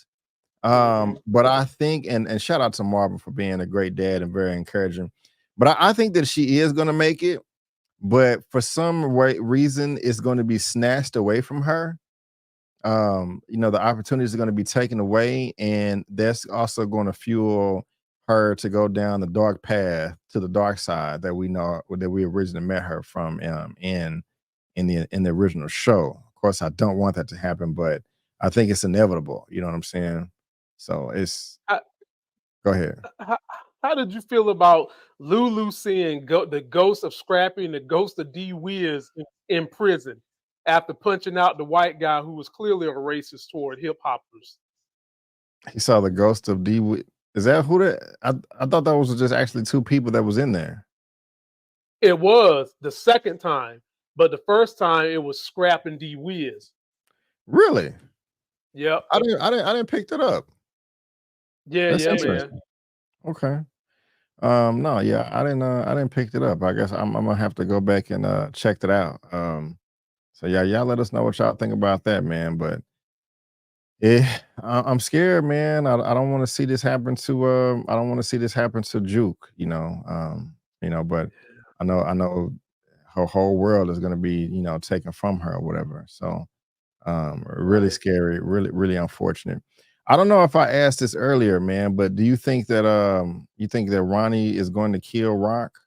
But I think, and shout out to Marvin for being a great dad and very encouraging. But I think that she is going to make it. But for some reason, it's going to be snatched away from her. The opportunities are going to be taken away, and that's also going to fuel her to go down the dark path to the dark side that we know that we originally met her from in the original show. Of course, I don't want that to happen, but I think it's inevitable. You know what I'm saying? So go ahead. How did you feel about Lulu seeing the ghost of Scrappy and the ghost of D Wiz in prison after punching out the white guy who was clearly a racist toward hip hoppers? He saw the ghost of D Wiz. Is that who that? I thought that was just actually two people that was in there. It was the second time, but the first time it was Scrap and D Wiz. Really? Yep. I didn't pick that up. Yeah, man. Okay. No, yeah, I didn't pick it up. I guess I'm gonna have to go back and check it out. So yeah, y'all let us know what y'all think about that, man. But I'm scared, man. I don't want to see this happen to I don't want to see this happen to Juke, but I know her whole world is gonna be, taken from her or whatever. So really Right. scary, really, really unfortunate. I don't know if I asked this earlier, man, but do you think that Ronnie is going to kill Rock?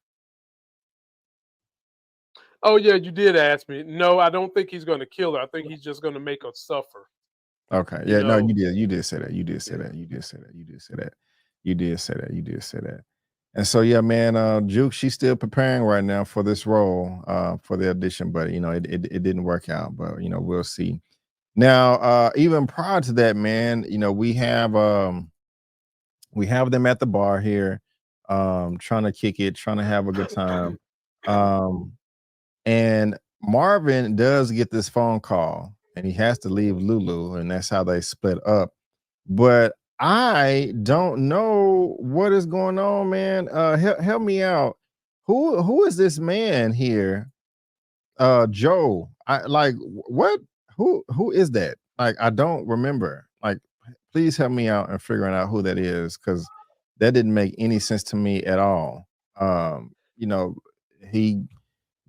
Oh yeah, you did ask me. No, I don't think he's going to kill her. I think he's just going to make her suffer. Okay. You Yeah, no, know. you did say that. You did say Yeah. that. You did say that. You did say that. You did say that. You did say that. And so yeah, man, Juke, she's still preparing right now for this role, for the audition, but it didn't work out, but we'll see. Now, even prior to that, man, we have them at the bar here, trying to kick it, trying to have a good time. Um, and Marvin does get this phone call and he has to leave Lulu, and that's how they split up. But I don't know what is going on, man. Help me out. Who is this man here? Joe. I like what? Who is that? Like, I don't remember. Like, please help me out in figuring out who that is, because that didn't make any sense to me at all. He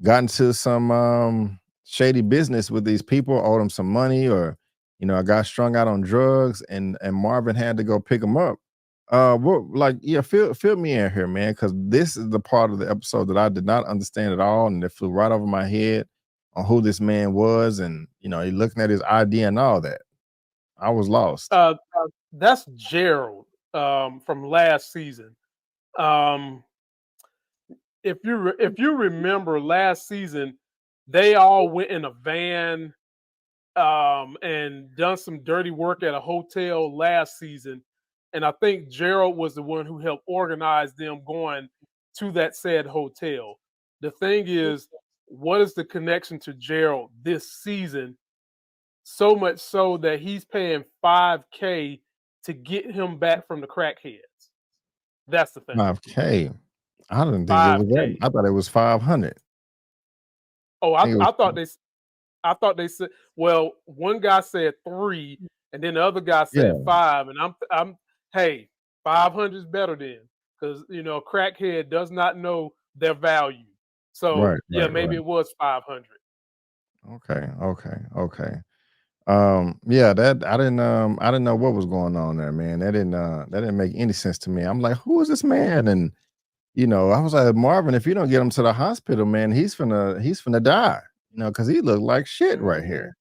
got into some shady business with these people, owed him some money, or I got strung out on drugs, and Marvin had to go pick him up. Yeah, fill me in here, man, because this is the part of the episode that I did not understand at all, and it flew right over my head on who this man was, and he looking at his ID and all that. I was lost. That's Gerald from last season. Um, if you remember last season, they all went in a van and done some dirty work at a hotel last season, and I think Gerald was the one who helped organize them going to that said hotel. The thing is, what is the connection to Gerald this season? So much so that he's paying 5K to get him back from the crackheads. That's the thing. 5K. I didn't think it was that. 5K. I thought it was 500. Oh, I think it was, I thought they said, well, one guy said 3 and then the other guy said yeah, 5, and I'm hey, 500 is better then, cuz crackhead does not know their value. So, right, yeah, right, maybe right. it was 500. Okay, okay, okay. Yeah, that I didn't know what was going on there, man. That didn't make any sense to me. I'm like, who is this man? And I was like, Marvin, if you don't get him to the hospital, man, he's finna die. Because he looked like shit right Mhm. here.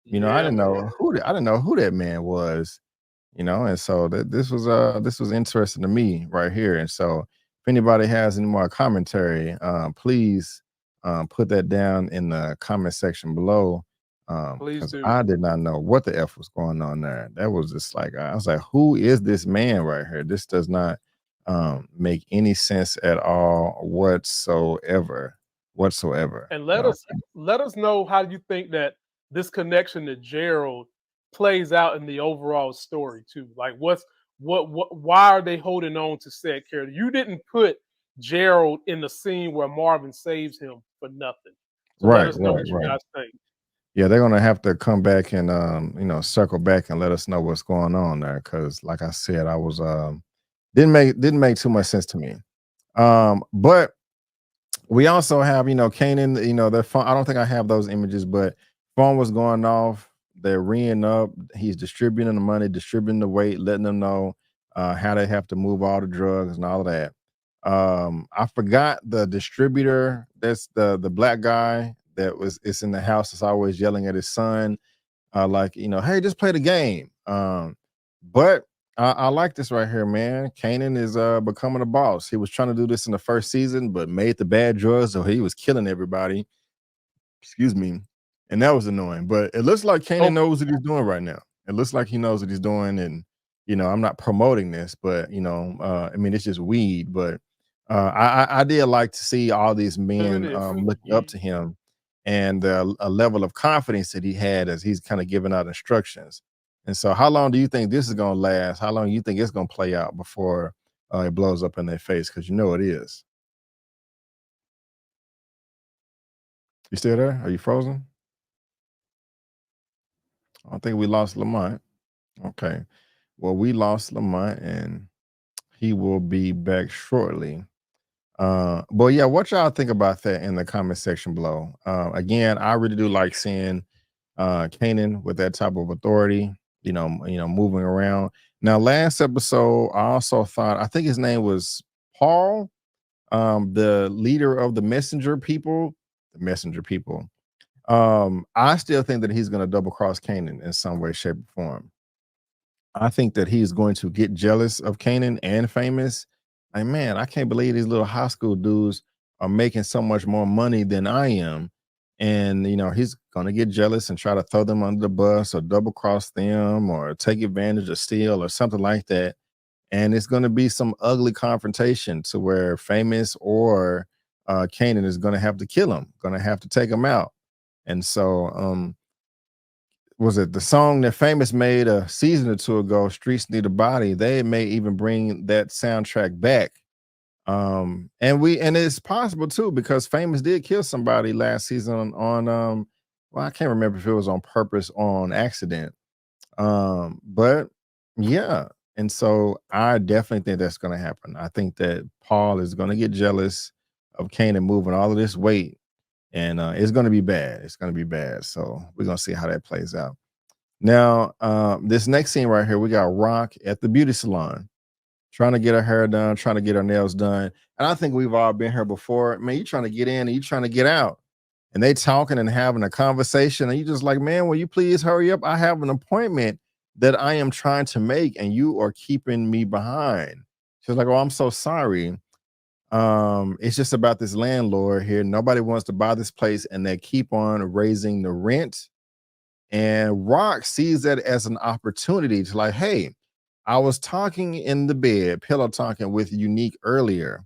I Yeah, didn't know man. I didn't know who that man was. And so this was interesting to me right here. And so if anybody has any more commentary, please put that down in the comment section below. Please Because do. I did not know what the F was going on there. That was just like, I was like, who is this man right here? This does not make any sense at all whatsoever. Whatsoever. And You know? let us know how you think that this connection to Gerald plays out in the overall story too. Like, what why are they holding on to said character? You didn't put Gerald in the scene where Marvin saves him for nothing. So let Right, us know right, what you right. guys think. Yeah, they're gonna have to come back and circle back and let us know what's going on there. Cause like I said, I was didn't make too much sense to me. But we also have, Kanan, their phone. I don't think I have those images, but phone was going off. They're reeing up. He's distributing the money, distributing the weight, letting them know how they have to move all the drugs and all of that. I forgot the distributor. That's the black guy that was it's in the house that's always yelling at his son, like, hey, just play the game. But I like this right here, man. Kanan is becoming a boss. He was trying to do this in the first season, but made the bad drugs, so he was killing everybody. Excuse me. And that was annoying. But it looks like Kanan Hope knows what he's doing right now. It looks like he knows what he's doing. And I'm not promoting this, but I mean, it's just weed. But I did like to see all these it men is. looking up to him, and a level of confidence that he had as he's kind of giving out instructions. And so, how long do you think this is going to last? How long do you think it's going to play out before it blows up in their face? Because it is. You still there? Are you frozen? I think we lost Lamont. Okay. Well, we lost Lamont, and he will be back shortly. But yeah, what y'all think about that in the comment section below? Again, I really do like seeing Kanan with that type of authority, moving around. Now, last episode, I also thought, I think his name was Paul, the leader of the messenger people. I still think that he's going to double cross Kanan in some way, shape, or form. I think that he's going to get jealous of Kanan and Famous. Like, man, I can't believe these little high school dudes are making so much more money than I am. And, he's going to get jealous and try to throw them under the bus or double cross them or take advantage or steal or something like that. And it's going to be some ugly confrontation to where Famous or Kanan is going to have to kill him, going to have to take him out. And so, was it the song that Famous made a season or two ago, Streets Need a Body? They may even bring that soundtrack back. And it's possible too, because Famous did kill somebody last season on well, I can't remember if it was on purpose or on accident. But yeah, and so I definitely think that's gonna happen. I think that Paul is gonna get jealous of Kanan moving all of this weight. And it's going to be bad. It's going to be bad. So we're going to see how that plays out. Now, this next scene right here, we got Rock at the beauty salon, trying to get her hair done, trying to get her nails done. And I think we've all been here before. Man, you trying to get in and you trying to get out. And they talking and having a conversation. And you just like, man, will you please hurry up? I have an appointment that I am trying to make and you are keeping me behind. She's like, oh, I'm so sorry. It's just about this landlord here. Nobody wants to buy this place and they keep on raising the rent. And Rock sees that as an opportunity to like, hey, I was talking in the bed, pillow talking with Unique earlier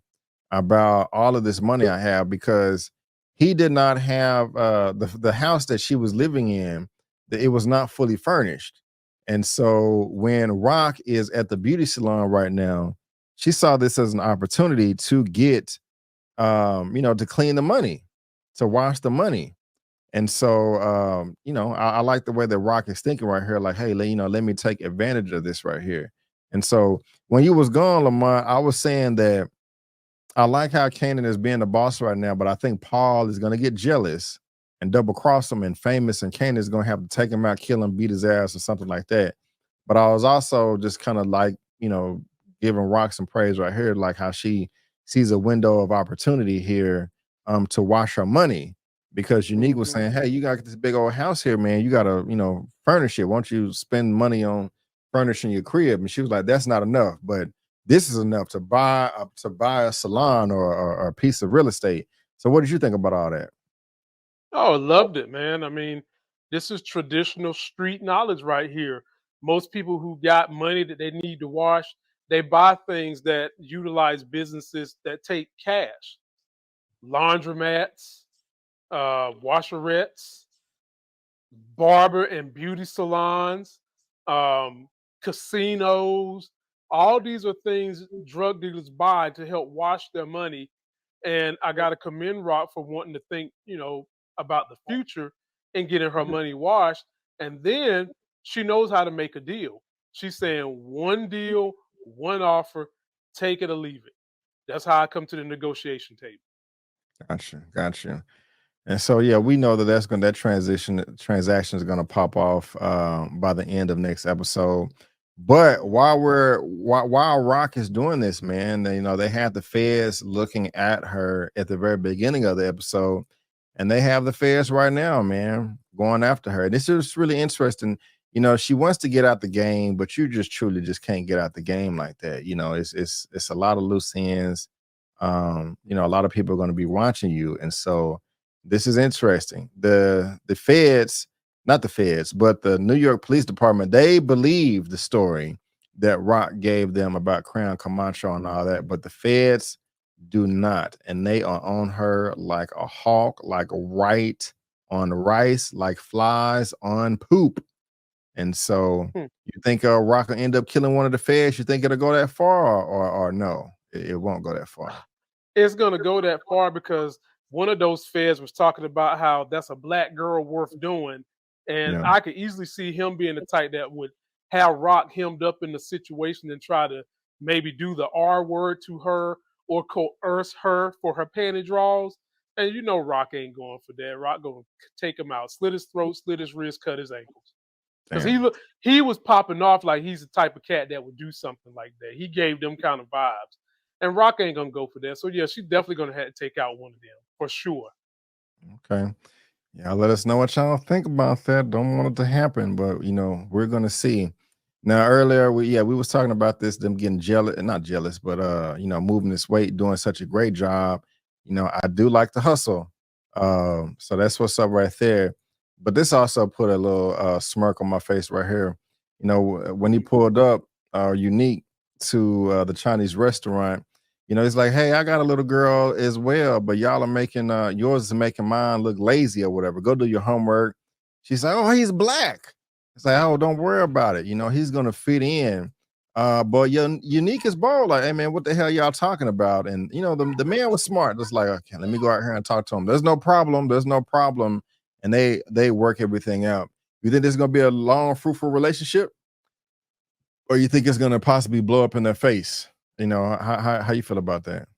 about all of this money I have, because he did not have the house that she was living in, it was not fully furnished. And so when Rock is at the beauty salon right now, she saw this as an opportunity to get, to clean the money, to wash the money. And so, I like the way that Rock is thinking right here, like, hey, let me take advantage of this right here. And so when you was gone, Lamont, I was saying that I like how Kanan is being the boss right now, but I think Paul is going to get jealous and double cross him, and Famous and Kanan is going to have to take him out, kill him, beat his ass or something like that. But I was also just kind of like, giving Rock some praise right here, like how she sees a window of opportunity here to wash her money, because Unique was saying, hey, you got this big old house here, man. You got to, furnish it. Why don't you spend money on furnishing your crib? And she was like, that's not enough, but this is enough to buy a salon or a piece of real estate. So what did you think about all that? Oh, I loved it, man. I mean, this is traditional street knowledge right here. Most people who got money that they need to wash, they buy things that utilize businesses that take cash. Laundromats, washerettes, barber and beauty salons, casinos. All these are things drug dealers buy to help wash their money. And I got to commend Rock for wanting to think, about the future and getting her money washed. And then she knows how to make a deal. She's saying one deal, one offer, take it or leave it. That's how I come to the negotiation table. Gotcha. And so, yeah, we know that transaction is going to pop off by the end of next episode. But while Rock is doing this, man, they have the feds looking at her at the very beginning of the episode, and they have the feds right now, man, going after her. This is really interesting. She wants to get out the game, but you just truly just can't get out the game like that. It's a lot of loose ends. A lot of people are going to be watching you, and so this is interesting. The feds, not the feds, but the New York Police Department, they believe the story that Rock gave them about Crown Camacho and all that, but the feds do not, and they are on her like a hawk, like right on rice, like flies on poop. And so you think Rock will end up killing one of the feds? You think it'll go that far, or no? It won't go that far. It's going to go that far because one of those feds was talking about how that's a black girl worth doing. And I could easily see him being the type that would have Rock hemmed up in the situation and try to maybe do the R word to her or coerce her for her panty draws. And you know Rock ain't going for that. Rock gonna take him out, slit his throat, slit his wrist, cut his ankles. Because he was popping off like he's the type of cat that would do something like that. He gave them kind of vibes. And Rock ain't gonna go for that. So yeah, she's definitely gonna have to take out one of them for sure. Okay. Yeah, let us know what y'all think about that. Don't want it to happen, but you know, we're gonna see. Now earlier we was talking about this, them getting jealous, not jealous, but you know, moving this weight, doing such a great job. You know, I do like the hustle. So that's what's up right there. But this also put a little smirk on my face right here. You know, when he pulled up Unique to the Chinese restaurant, you know, he's like, hey, I got a little girl as well, but y'all are making yours is making mine look lazy or whatever. Go do your homework. She's like, oh, he's black. It's like, oh, don't worry about it. You know, he's gonna fit in. But Unique is bold, like, hey man, what the hell y'all talking about? And you know, the man was smart, just like, okay, let me go out here and talk to him. There's no problem. And they work everything out. You think this is gonna be a long, fruitful relationship, or you think it's gonna possibly blow up in their face? You know, how you feel about that?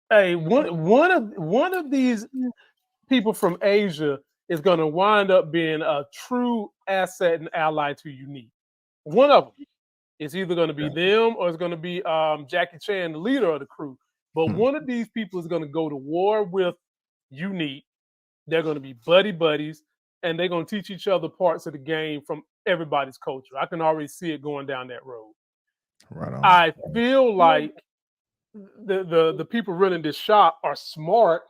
Hey, one of these people from Asia is gonna wind up being a true asset and ally to Unique. One of them. It's either going to be them or it's going to be Jackie Chan, the leader of the crew. But one of these people is going to go to war with Unique. They're going to be buddies, and they're going to teach each other parts of the game from everybody's culture. I can already see it going down that road. Right on. I feel like the people running this shop are smart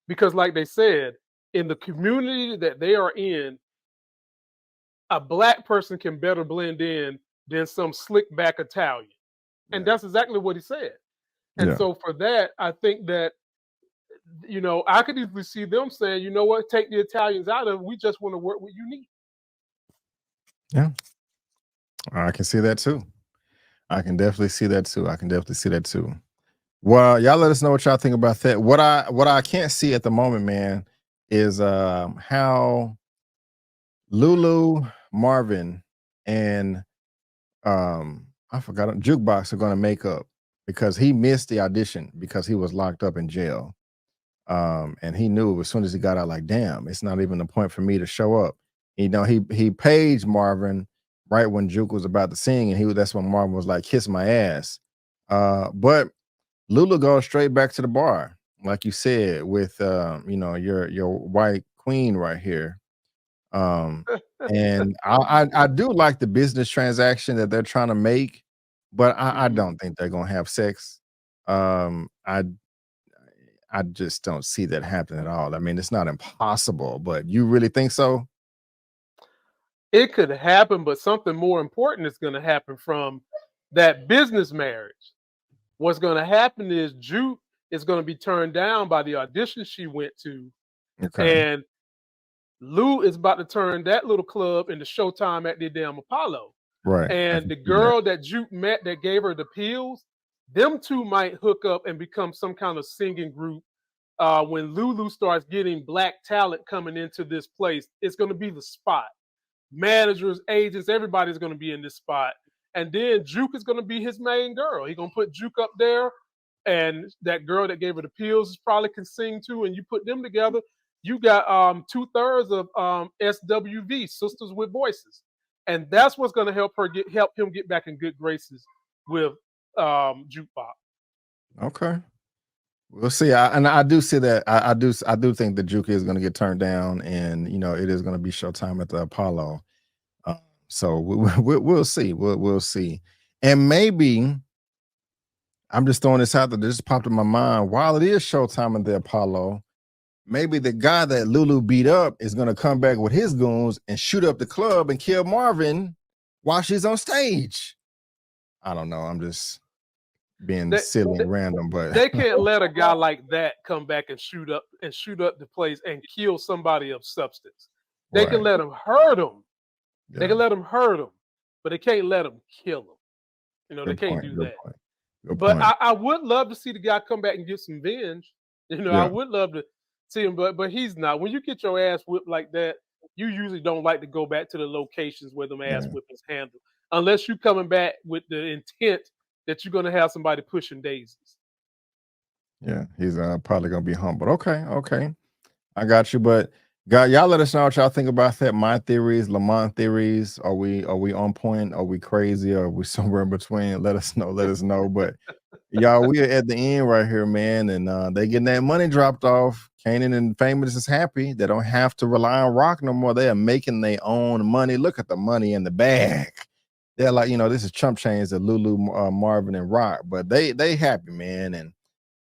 because, like they said, in the community that they are in, a black person can better blend in than some slick back Italian. And that's exactly what he said. And so for that, I think that, you know, I could easily see them saying, you know what, take the Italians out of it. We just want to work with Unique. Yeah. I can see that too. I can definitely see that too. Well, y'all let us know what y'all think about that. What I can't see at the moment, man, is how Lulu, Marvin, and I forgot Jukebox are going to make up because he missed the audition because he was locked up in jail. And he knew as soon as he got out, like, damn, it's not even the point for me to show up. You know, he paged Marvin right when Juke was about to sing, and that's when Marvin was like, kiss my ass. But Lulu goes straight back to the bar, like you said, with you know, your white queen right here. And I do like the business transaction that they're trying to make, but I don't think they're gonna have sex. I just don't see that happening at all. I mean, it's not impossible, but you really think so? It could happen, but something more important is going to happen from that business marriage. What's going to happen is Juke is going to be turned down by the audition she went to, and Lou is about to turn that little club into Showtime at the damn Apollo. Right. And the girl that Juke met that gave her the pills, them two might hook up and become some kind of singing group. When Lulu starts getting black talent coming into this place, it's going to be the spot. Managers, agents, everybody's going to be in this spot. And then Juke is going to be his main girl. He's going to put Juke up there, and that girl that gave her the pills probably can sing too. And you put them together, you got 2/3 of SWV, Sisters with Voices. And that's what's going to help him get back in good graces with Jukebox. Okay. We'll see. I do see that. I do think that Juke is going to get turned down, and you know, it is going to be Showtime at the Apollo. So we'll see. We'll see. And maybe I'm just throwing this out there. This just popped in my mind. While it is Showtime at the Apollo, maybe the guy that Lulu beat up is going to come back with his goons and shoot up the club and kill Marvin while she's on stage. I don't know. I'm just being silly and random, but they can't let a guy like that come back and shoot up the place and kill somebody of substance. They can let him hurt him. Yeah. They can let him hurt him, but they can't let him kill him. You know, they can't do that. But I would love to see the guy come back and get some revenge. You know, I would love to see him, but he's not. When you get your ass whipped like that, you usually don't like to go back to the locations where them ass whippings handle. unless you're coming back with the intent that you're going to have somebody pushing daisies. Yeah, he's probably gonna be humbled. Okay, I got you. But God, y'all let us know what y'all think about that. My theories, Lamont theories. Are we on point? Are we crazy? Are we somewhere in between? Let us know. But y'all, we are at the end right here, man, and they getting that money dropped off. Kanan and Famous is happy. They don't have to rely on Rock no more. They are making their own money. Look at the money in the bag. They're like, this is chump change to Lulu, Marvin, and Rock, but they happy, man. And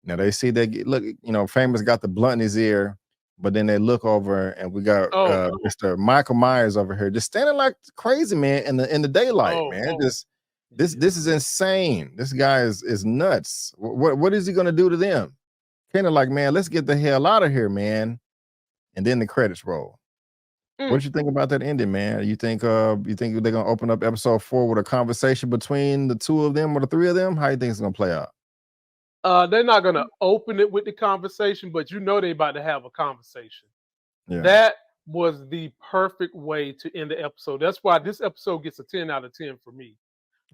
they see look, Famous got the blunt in his ear, but then they look over and we got Mr. Michael Myers over here just standing like crazy, man, in the daylight, man. This is insane. This guy is nuts. What is he gonna do to them? Kind of like, man, let's get the hell out of here, man. And then the credits roll. What you think about that ending, man? You think they're gonna open up episode 4 with a conversation between the 2 of them or the 3 of them? How you think it's gonna play out? They're not gonna open it with the conversation, but they're about to have a conversation. Yeah. That was the perfect way to end the episode. That's why this episode gets a 10 out of 10 for me.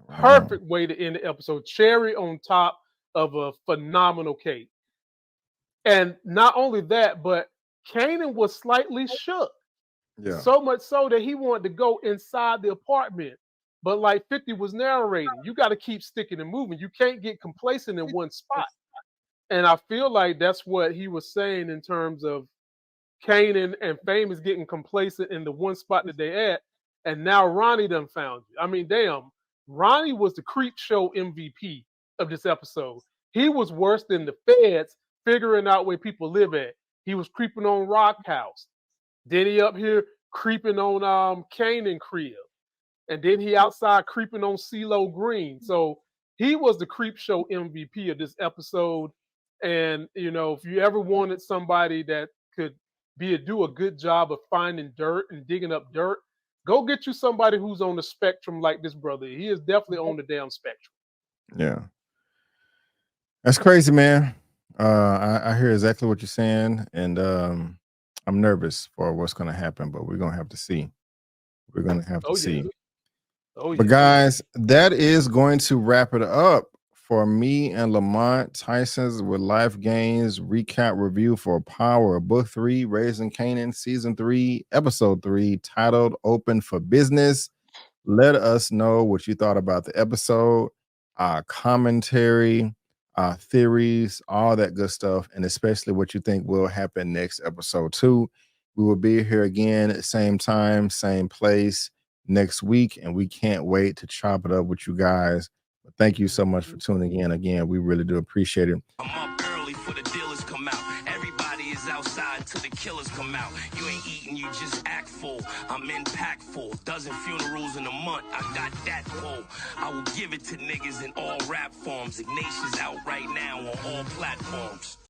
Perfect way to end the episode. Cherry on top of a phenomenal cake. And not only that, but Kanan was slightly shook. Yeah. So much so that he wanted to go inside the apartment. But like 50 was narrating, you got to keep sticking and moving. You can't get complacent in one spot. And I feel like that's what he was saying in terms of Kanan and Famous getting complacent in the one spot that they at. And now Ronnie done found you. I mean, damn, Ronnie was the creep show MVP of this episode. He was worse than the feds figuring out where people live at. He was creeping on Rock House. Then he up here creeping on Kanan crib. And then he outside creeping on CeeLo Green. So he was the creep show MVP of this episode. And, if you ever wanted somebody that could do a good job of finding dirt and digging up dirt, go get you somebody who's on the spectrum like this brother. He is definitely on the damn spectrum. Yeah. That's crazy, man. I hear exactly what you're saying. And I'm nervous for what's going to happen, but we're going to have to see. We're going to have to see. Oh, yeah. But guys, that is going to wrap it up for me and Lamont. Tyson's with Life Gains recap review for Power of Book 3, Raising Kanan, Season 3, Episode 3, titled Open for Business. Let us know what you thought about the episode, commentary, theories, all that good stuff, and especially what you think will happen next episode 2. We will be here again at the same time, same place next week, and we can't wait to chop it up with you guys. But thank you so much for tuning in again. We really do appreciate it. I'm up early for the dealers come out. Everybody is outside till the killers come out. You ain't eating, you just act full. I'm impactful. Dozen funerals in a month. I got that pull. I will give it to niggas in all rap forms. Ignatius out right now on all platforms.